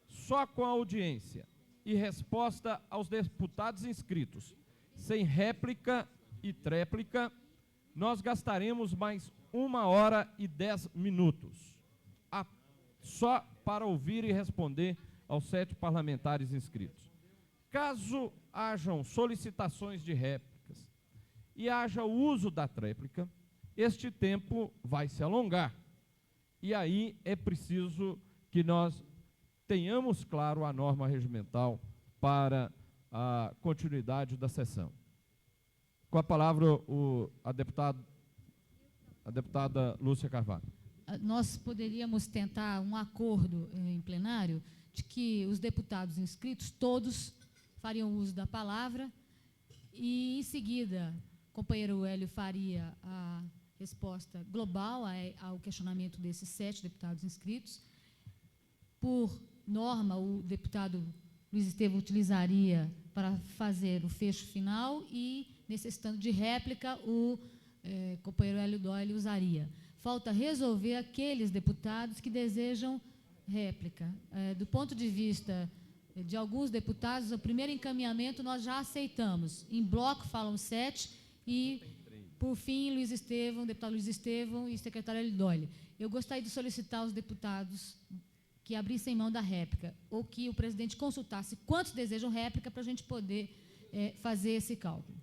só com a audiência e resposta aos deputados inscritos, sem réplica e tréplica, nós gastaremos mais 1h10 só para ouvir e responder aos 7 parlamentares inscritos. Caso hajam solicitações de réplicas e haja o uso da tréplica, este tempo vai se alongar. E aí é preciso que nós tenhamos claro a norma regimental para a continuidade da sessão. Com a palavra, a deputada Lúcia Carvalho. Nós poderíamos tentar um acordo em plenário de que os deputados inscritos, todos fariam uso da palavra e, em seguida, o companheiro Hélio faria a resposta global ao questionamento desses 7 deputados inscritos. Por norma, o deputado Luiz Estevão utilizaria para fazer o fecho final e, necessitando de réplica, o companheiro Hélio Doyle usaria. Falta resolver aqueles deputados que desejam réplica. Do ponto de vista de alguns deputados, o primeiro encaminhamento nós já aceitamos. Em bloco falam 7 e, por fim, Luiz Estevão, deputado Luiz Estevão e secretário Hélio Doyle. Eu gostaria de solicitar aos deputados que abrissem mão da réplica, ou que o presidente consultasse quantos desejam réplica para a gente poder fazer esse cálculo.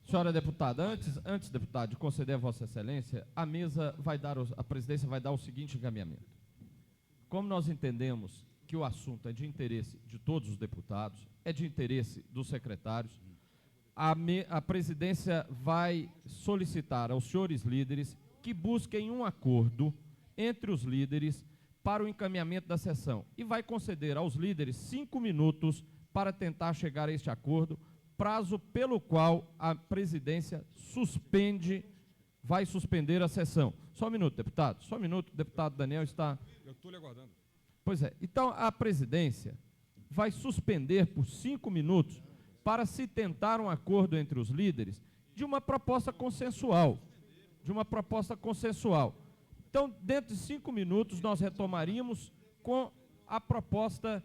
Senhora deputada, antes, deputado, de conceder a Vossa Excelência, a presidência vai dar o seguinte encaminhamento. Como nós entendemos que o assunto é de interesse de todos os deputados, é de interesse dos secretários, a presidência vai solicitar aos senhores líderes que busquem um acordo entre os líderes para o encaminhamento da sessão e vai conceder aos líderes 5 minutos para tentar chegar a este acordo, prazo pelo qual a presidência vai suspender a sessão. Só um minuto, deputado. Só um minuto, o deputado Daniel está... Eu estou lhe aguardando. Pois é. Então, a presidência vai suspender por 5 minutos para se tentar um acordo entre os líderes de uma proposta consensual. Então, dentro de 5 minutos, nós retomaríamos com a proposta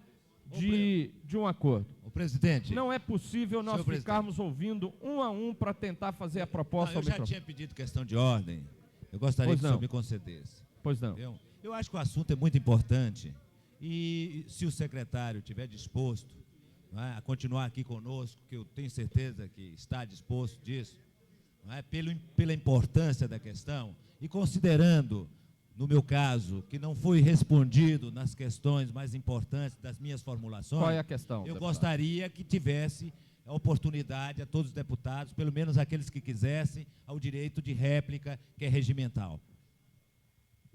de um acordo. O presidente. Não é possível nós ficarmos ouvindo um a um para tentar fazer a proposta. Eu já tinha pedido questão de ordem. Eu gostaria que o senhor me concedesse. Pois não. Eu acho que o assunto é muito importante e se o secretário estiver disposto, não é, a continuar aqui conosco, que eu tenho certeza que está disposto disso, não é, pela importância da questão e considerando, no meu caso, que não foi respondido nas questões mais importantes das minhas formulações. Qual é a questão, Eu deputado? gostaria que tivesse a oportunidade a todos os deputados, pelo menos aqueles que quisessem, ao direito de réplica, que é regimental.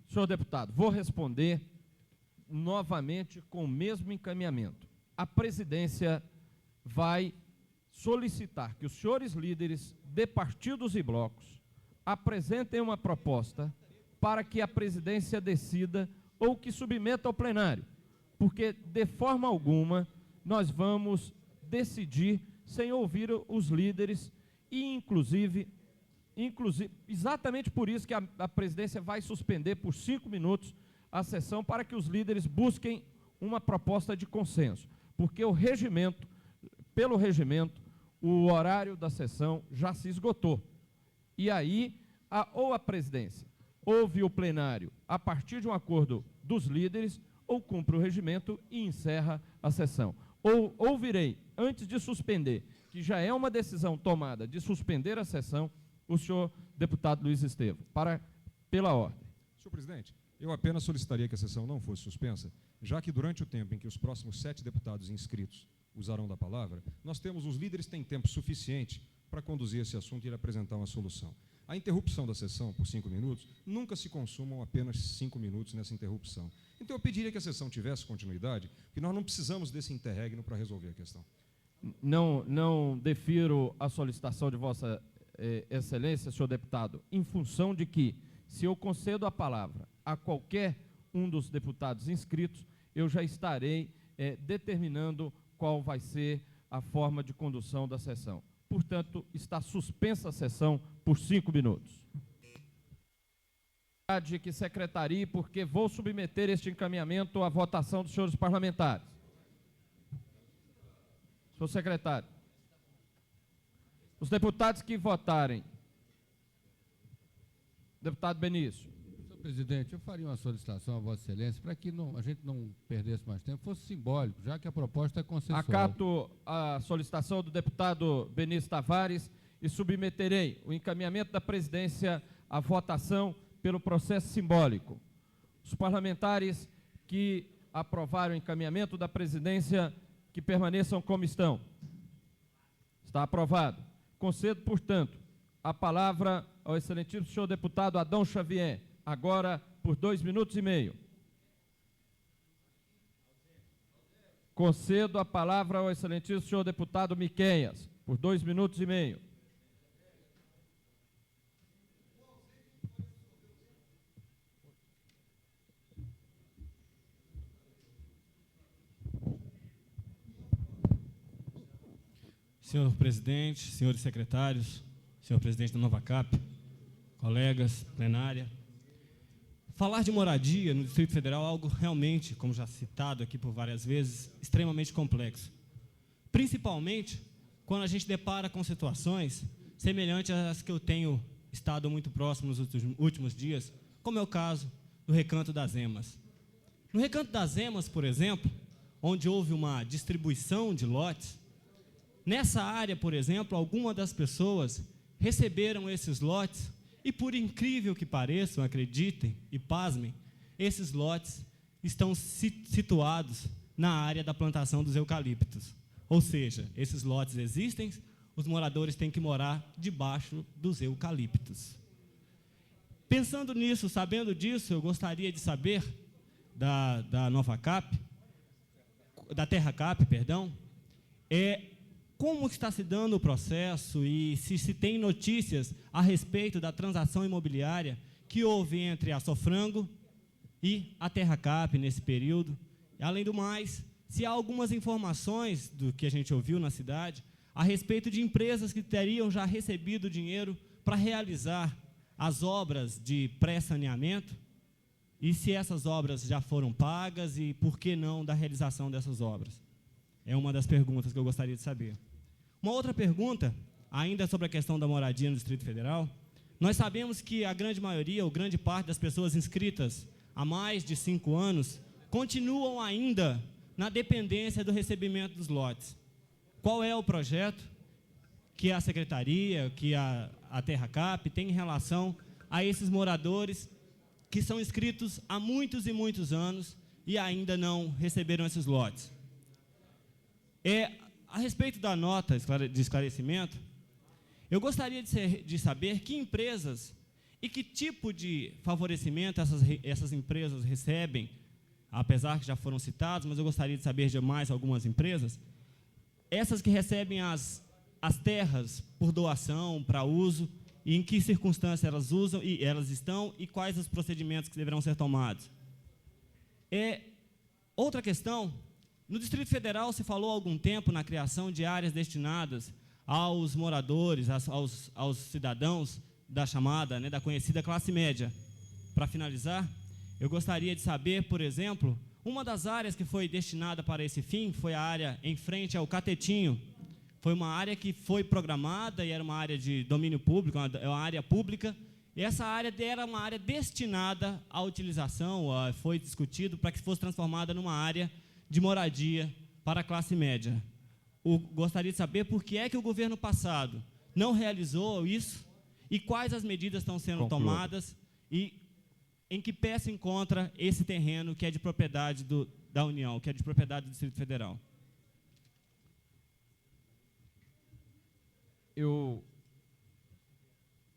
Senhor deputado, vou responder novamente com o mesmo encaminhamento. A presidência vai solicitar que os senhores líderes de partidos e blocos apresentem uma proposta para que a presidência decida ou que submeta ao plenário, porque de forma alguma nós vamos decidir sem ouvir os líderes e inclusive exatamente por isso que a presidência vai suspender por 5 minutos a sessão para que os líderes busquem uma proposta de consenso, porque pelo regimento, o horário da sessão já se esgotou. E aí, ou a presidência ouve o plenário a partir de um acordo dos líderes, ou cumpre o regimento e encerra a sessão. Ou ouvirei, antes de suspender, que já é uma decisão tomada de suspender a sessão, o senhor deputado Luiz Estevão, pela ordem. Senhor presidente, eu apenas solicitaria que a sessão não fosse suspensa, já que durante o tempo em que os próximos 7 deputados inscritos usarão da palavra, os líderes têm tempo suficiente para conduzir esse assunto e apresentar uma solução. A interrupção da sessão por 5 minutos, nunca se consumam apenas 5 minutos nessa interrupção. Então eu pediria que a sessão tivesse continuidade, porque nós não precisamos desse interregno para resolver a questão. Não defiro a solicitação de Vossa Excelência, senhor deputado, em função de que, se eu concedo a palavra a qualquer um dos deputados inscritos, eu já estarei determinando qual vai ser a forma de condução da sessão. Portanto, está suspensa a sessão por 5 minutos. que secretarie, porque vou submeter este encaminhamento à votação dos senhores parlamentares. Senhor secretário, os deputados que votarem. Deputado Benício. Senhor presidente, eu faria uma solicitação a Vossa Excelência para que a gente não perdesse mais tempo, fosse simbólico, já que a proposta é consensual. Acato a solicitação do deputado Benício Tavares e submeterei o encaminhamento da presidência à votação pelo processo simbólico. Os parlamentares que aprovaram o encaminhamento da presidência, que permaneçam como estão. Está aprovado. Concedo, portanto, a palavra ao excelentíssimo senhor deputado Adão Xavier, agora por 2 minutos e meio. Concedo a palavra ao excelentíssimo senhor deputado Miqueias, por 2 minutos e meio. Senhor presidente, senhores secretários, senhor presidente da NovaCap, colegas, plenária. Falar de moradia no Distrito Federal é algo realmente, como já citado aqui por várias vezes, extremamente complexo. Principalmente quando a gente depara com situações semelhantes às que eu tenho estado muito próximo nos últimos dias, como é o caso do Recanto das Emas. No Recanto das Emas, por exemplo, onde houve uma distribuição de lotes, nessa área, por exemplo, algumas das pessoas receberam esses lotes e, por incrível que pareçam, acreditem e pasmem, esses lotes estão situados na área da plantação dos eucaliptos. Ou seja, esses lotes existem, os moradores têm que morar debaixo dos eucaliptos. Pensando nisso, sabendo disso, eu gostaria de saber da NovaCap, da TerraCap, perdão, como está se dando o processo e se tem notícias a respeito da transação imobiliária que houve entre a Sofrango e a TerraCap nesse período. E, além do mais, se há algumas informações do que a gente ouviu na cidade a respeito de empresas que teriam já recebido dinheiro para realizar as obras de pré-saneamento e se essas obras já foram pagas e por que não da realização dessas obras. É uma das perguntas que eu gostaria de saber. Uma outra pergunta, ainda sobre a questão da moradia no Distrito Federal, nós sabemos que a grande maioria, ou grande parte das pessoas inscritas há mais de 5 anos, continuam ainda na dependência do recebimento dos lotes. Qual é o projeto que a Secretaria, que a TerraCap tem em relação a esses moradores que são inscritos há muitos e muitos anos e ainda não receberam esses lotes? A respeito da nota de esclarecimento, eu gostaria de saber que empresas e que tipo de favorecimento essas empresas recebem, apesar que já foram citadas, mas eu gostaria de saber de mais algumas empresas, essas que recebem as terras por doação, para uso, e em que circunstâncias elas usam e elas estão e quais os procedimentos que deverão ser tomados. Outra questão, no Distrito Federal se falou há algum tempo na criação de áreas destinadas aos moradores, aos cidadãos da chamada, da conhecida classe média. Para finalizar, eu gostaria de saber, por exemplo, uma das áreas que foi destinada para esse fim foi a área em frente ao Catetinho. Foi uma área que foi programada e era uma área de domínio público, uma área pública, e essa área era uma área destinada à utilização, foi discutido para que fosse transformada numa área de moradia para a classe média. Gostaria de saber por que é que o governo passado não realizou isso e quais as medidas estão sendo tomadas e em que pé se encontra esse terreno que é de propriedade da União, que é de propriedade do Distrito Federal. Eu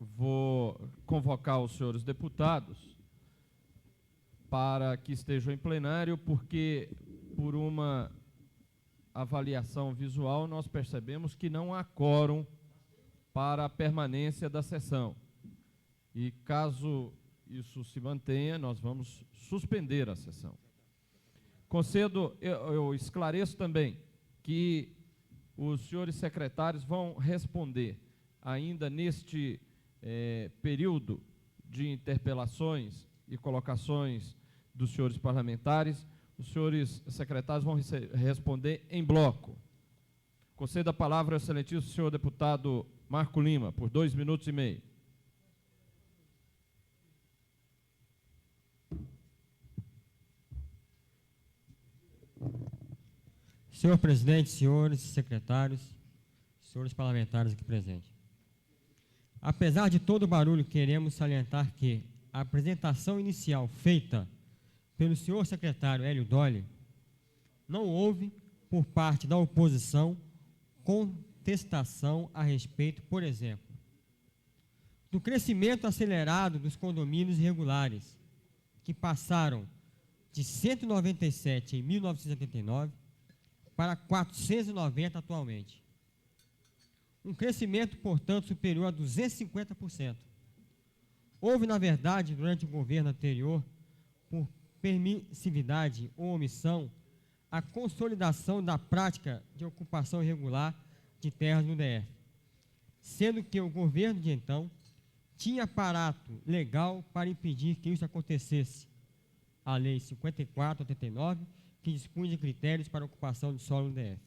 vou convocar os senhores deputados para que estejam em plenário, porque por uma avaliação visual nós percebemos que não há quórum para a permanência da sessão. E caso isso se mantenha, nós vamos suspender a sessão. Concedo, eu esclareço também que os senhores secretários vão responder ainda neste período de interpelações e colocações dos senhores parlamentares. Os senhores secretários vão responder em bloco. Concedo a palavra ao excelentíssimo senhor deputado Marco Lima, por 2 minutos e meio. Senhor presidente, senhores secretários, senhores parlamentares aqui presentes. Apesar de todo o barulho, queremos salientar que a apresentação inicial feita pelo senhor secretário Hélio Dolli não houve, por parte da oposição, contestação a respeito, por exemplo, do crescimento acelerado dos condomínios irregulares, que passaram de 197 em 1989 para 490 atualmente. Um crescimento, portanto, superior a 250%. Houve, na verdade, durante o governo anterior, por permissividade ou omissão, a consolidação da prática de ocupação irregular de terras no DF, sendo que o governo de então tinha aparato legal para impedir que isso acontecesse. A Lei 54/89, que dispunha de critérios para ocupação de solo no DF.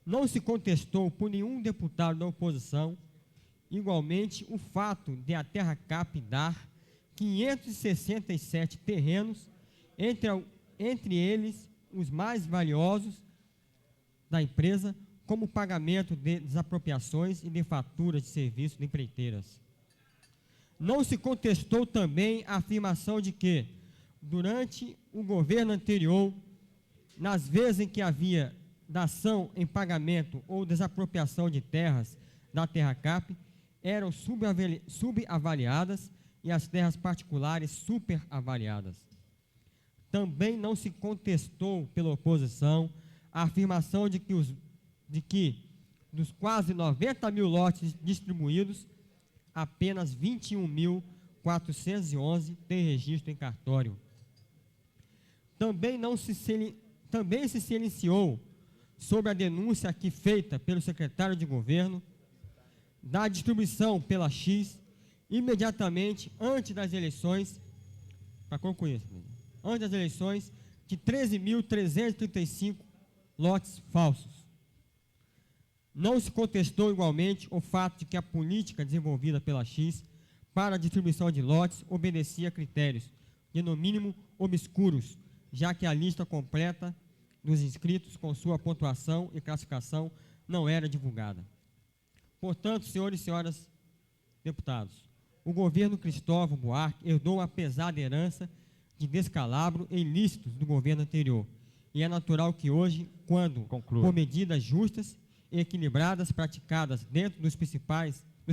Não se contestou por nenhum deputado da oposição, igualmente, o fato de a Terracap dar 567 terrenos, entre eles os mais valiosos da empresa, como pagamento de desapropriações e de faturas de serviços de empreiteiras. Não se contestou também a afirmação de que, durante o governo anterior, nas vezes em que havia dação em pagamento ou desapropriação de terras da Terracap, eram subavaliadas e as terras particulares superavaliadas. Também não se contestou pela oposição a afirmação de que dos quase 90 mil lotes distribuídos, apenas 21.411 têm registro em cartório. Também se silenciou sobre a denúncia aqui feita pelo secretário de governo da distribuição pela X imediatamente antes das eleições, para concluir, antes das eleições, de 13.335 lotes falsos. Não se contestou igualmente o fato de que a política desenvolvida pela X para a distribuição de lotes obedecia a critérios, de no mínimo obscuros, já que a lista completa dos inscritos com sua pontuação e classificação não era divulgada. Portanto, senhores e senhoras deputados, o governo Cristóvão Buarque herdou uma pesada herança de descalabro e ilícitos do governo anterior, e é natural que hoje, quando, por medidas justas e equilibradas praticadas dentro dos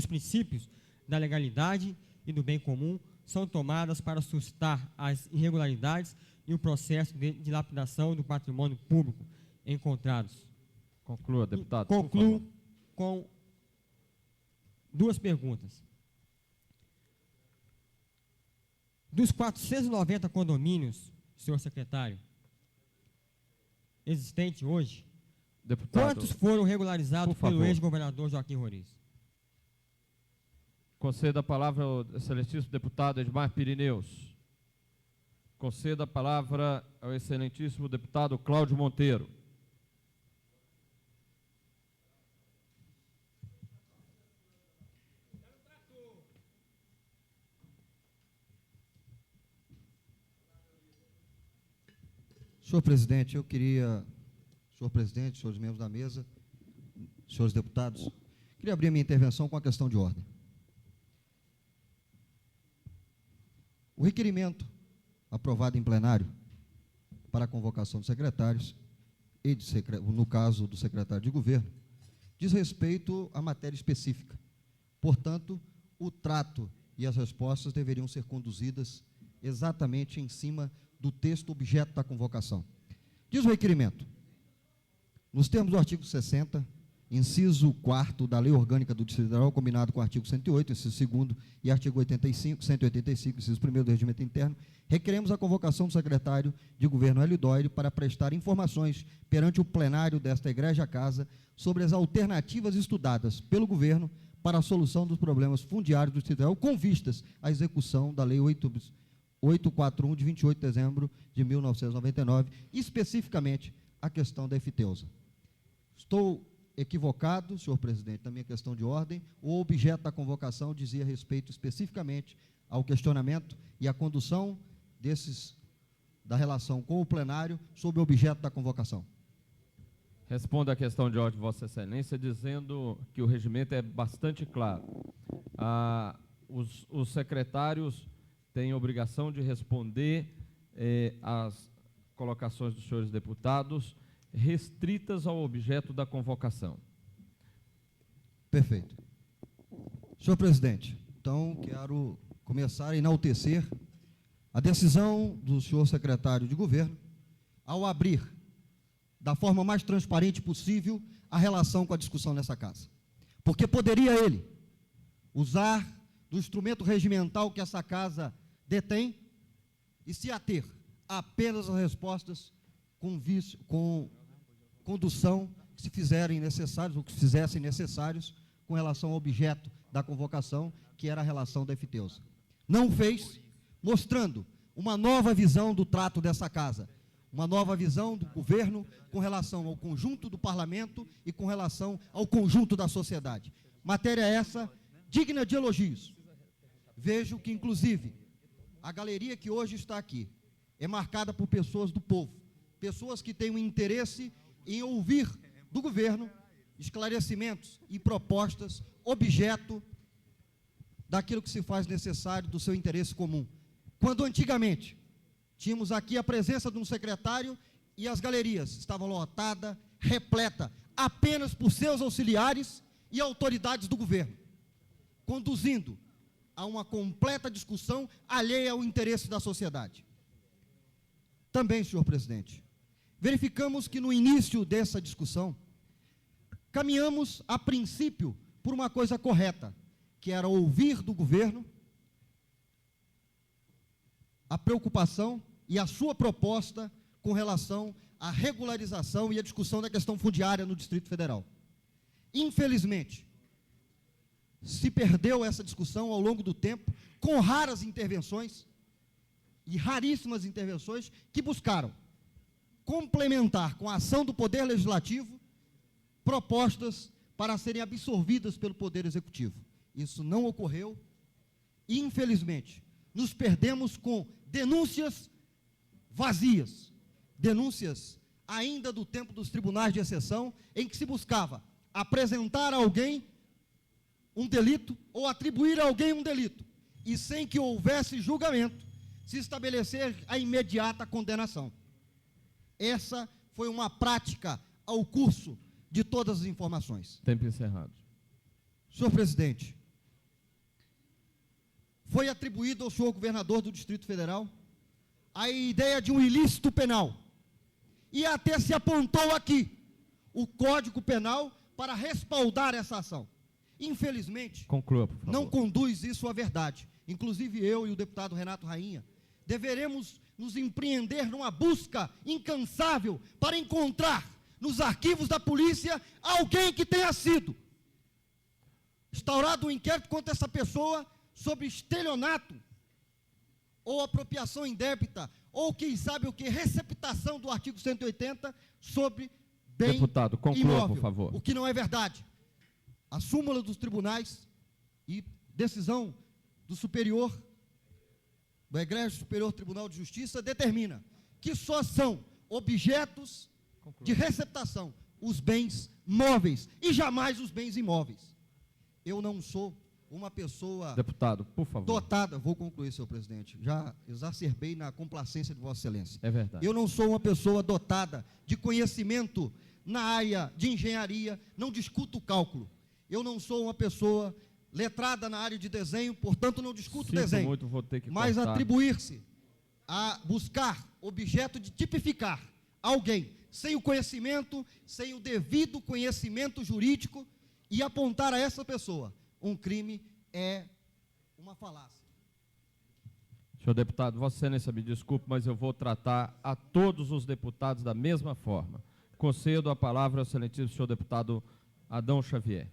princípios da legalidade e do bem comum, são tomadas para sustar as irregularidades e o processo de dilapidação do patrimônio público encontrados. Conclua, deputado. Concluo com 2 perguntas. Dos 490 condomínios, senhor secretário, existentes hoje, deputado, quantos foram regularizados pelo ex-governador Joaquim Roriz? Conceda a palavra ao excelentíssimo deputado Edmar Pirineus. Conceda a palavra ao excelentíssimo deputado Cláudio Monteiro. Senhor presidente, senhor presidente, senhores membros da mesa, senhores deputados, queria abrir a minha intervenção com a questão de ordem. O requerimento aprovado em plenário para a convocação de secretários, e no caso do secretário de governo, diz respeito à matéria específica. Portanto, o trato e as respostas deveriam ser conduzidas exatamente em cima do texto objeto da convocação. Diz o requerimento: nos termos do artigo 60, inciso 4º da Lei Orgânica do Distrito Federal, combinado com o artigo 108, inciso 2º, e artigo 185, inciso 1º do Regimento Interno, requeremos a convocação do secretário de governo Hélio Dolli para prestar informações perante o plenário desta egrégia casa sobre as alternativas estudadas pelo governo para a solução dos problemas fundiários do Distrito Federal, com vistas à execução da Lei 841, de 28 de dezembro de 1999, especificamente a questão da Efiteusa. Estou equivocado, senhor presidente, na minha questão de ordem. O objeto da convocação dizia respeito especificamente ao questionamento e à condução da relação com o plenário sobre o objeto da convocação. Responda a questão de ordem, Vossa Excelência, dizendo que o regimento é bastante claro. Os secretários têm obrigação de responder às colocações dos senhores deputados restritas ao objeto da convocação. Perfeito. Senhor presidente, então quero começar a enaltecer a decisão do senhor secretário de governo ao abrir da forma mais transparente possível a relação com a discussão nessa casa. Porque poderia ele usar do instrumento regimental que essa casa detém e se ater apenas às respostas com condução que se fizerem necessários ou que se fizessem necessários com relação ao objeto da convocação, que era a relação da Efiteusa. Não fez, mostrando uma nova visão do trato dessa casa, uma nova visão do governo com relação ao conjunto do parlamento e com relação ao conjunto da sociedade. Matéria essa digna de elogios. Vejo que, inclusive, a galeria que hoje está aqui é marcada por pessoas do povo, pessoas que têm um interesse em ouvir do governo esclarecimentos e propostas, objeto daquilo que se faz necessário do seu interesse comum. Quando antigamente tínhamos aqui a presença de um secretário e as galerias estavam lotadas, repletas, apenas por seus auxiliares e autoridades do governo, conduzindo a uma completa discussão alheia ao interesse da sociedade. Também, senhor presidente, verificamos que no início dessa discussão, caminhamos, a princípio, por uma coisa correta, que era ouvir do governo a preocupação e a sua proposta com relação à regularização e à discussão da questão fundiária no Distrito Federal. Infelizmente, se perdeu essa discussão ao longo do tempo, com raras intervenções e raríssimas intervenções que buscaram complementar com a ação do Poder Legislativo propostas para serem absorvidas pelo Poder Executivo. Isso não ocorreu e, infelizmente, nos perdemos com denúncias vazias, denúncias ainda do tempo dos tribunais de exceção, em que se buscava apresentar a alguém um delito ou atribuir a alguém um delito, e sem que houvesse julgamento, se estabelecer a imediata condenação. Essa foi uma prática ao curso de todas as informações. Tempo encerrado. Senhor presidente, foi atribuído ao senhor governador do Distrito Federal a ideia de um ilícito penal. E até se apontou aqui o Código Penal para respaldar essa ação. Infelizmente, conclua, por favor, não conduz isso à verdade. Inclusive eu e o deputado Renato Rainha deveremos nos empreender numa busca incansável para encontrar nos arquivos da polícia alguém que tenha sido instaurado um inquérito contra essa pessoa sobre estelionato ou apropriação indébita, ou quem sabe o que, receptação do artigo 180 sobre bem deputado, conclua, imóvel, por favor. o que não é verdade. A súmula dos tribunais e decisão do Superior, do Egrégio Superior Tribunal de Justiça, determina que só são objetos de receptação os bens móveis e jamais os bens imóveis. Eu não sou uma pessoa, deputado, por favor, dotada, vou concluir, senhor presidente, já exacerbei na complacência de Vossa Excelência. É verdade. Eu não sou uma pessoa dotada de conhecimento na área de engenharia, não discuto cálculo. Eu não sou uma pessoa letrada na área de desenho, portanto não discuto desenho. Muito, vou ter que mas cortar. Atribuir-se a buscar objeto de tipificar alguém sem o conhecimento, sem o devido conhecimento jurídico e apontar a essa pessoa um crime é uma falácia. Senhor deputado, Vossa Excelência, me desculpe, mas eu vou tratar a todos os deputados da mesma forma. Concedo a palavra ao excelentíssimo senhor deputado Adão Xavier.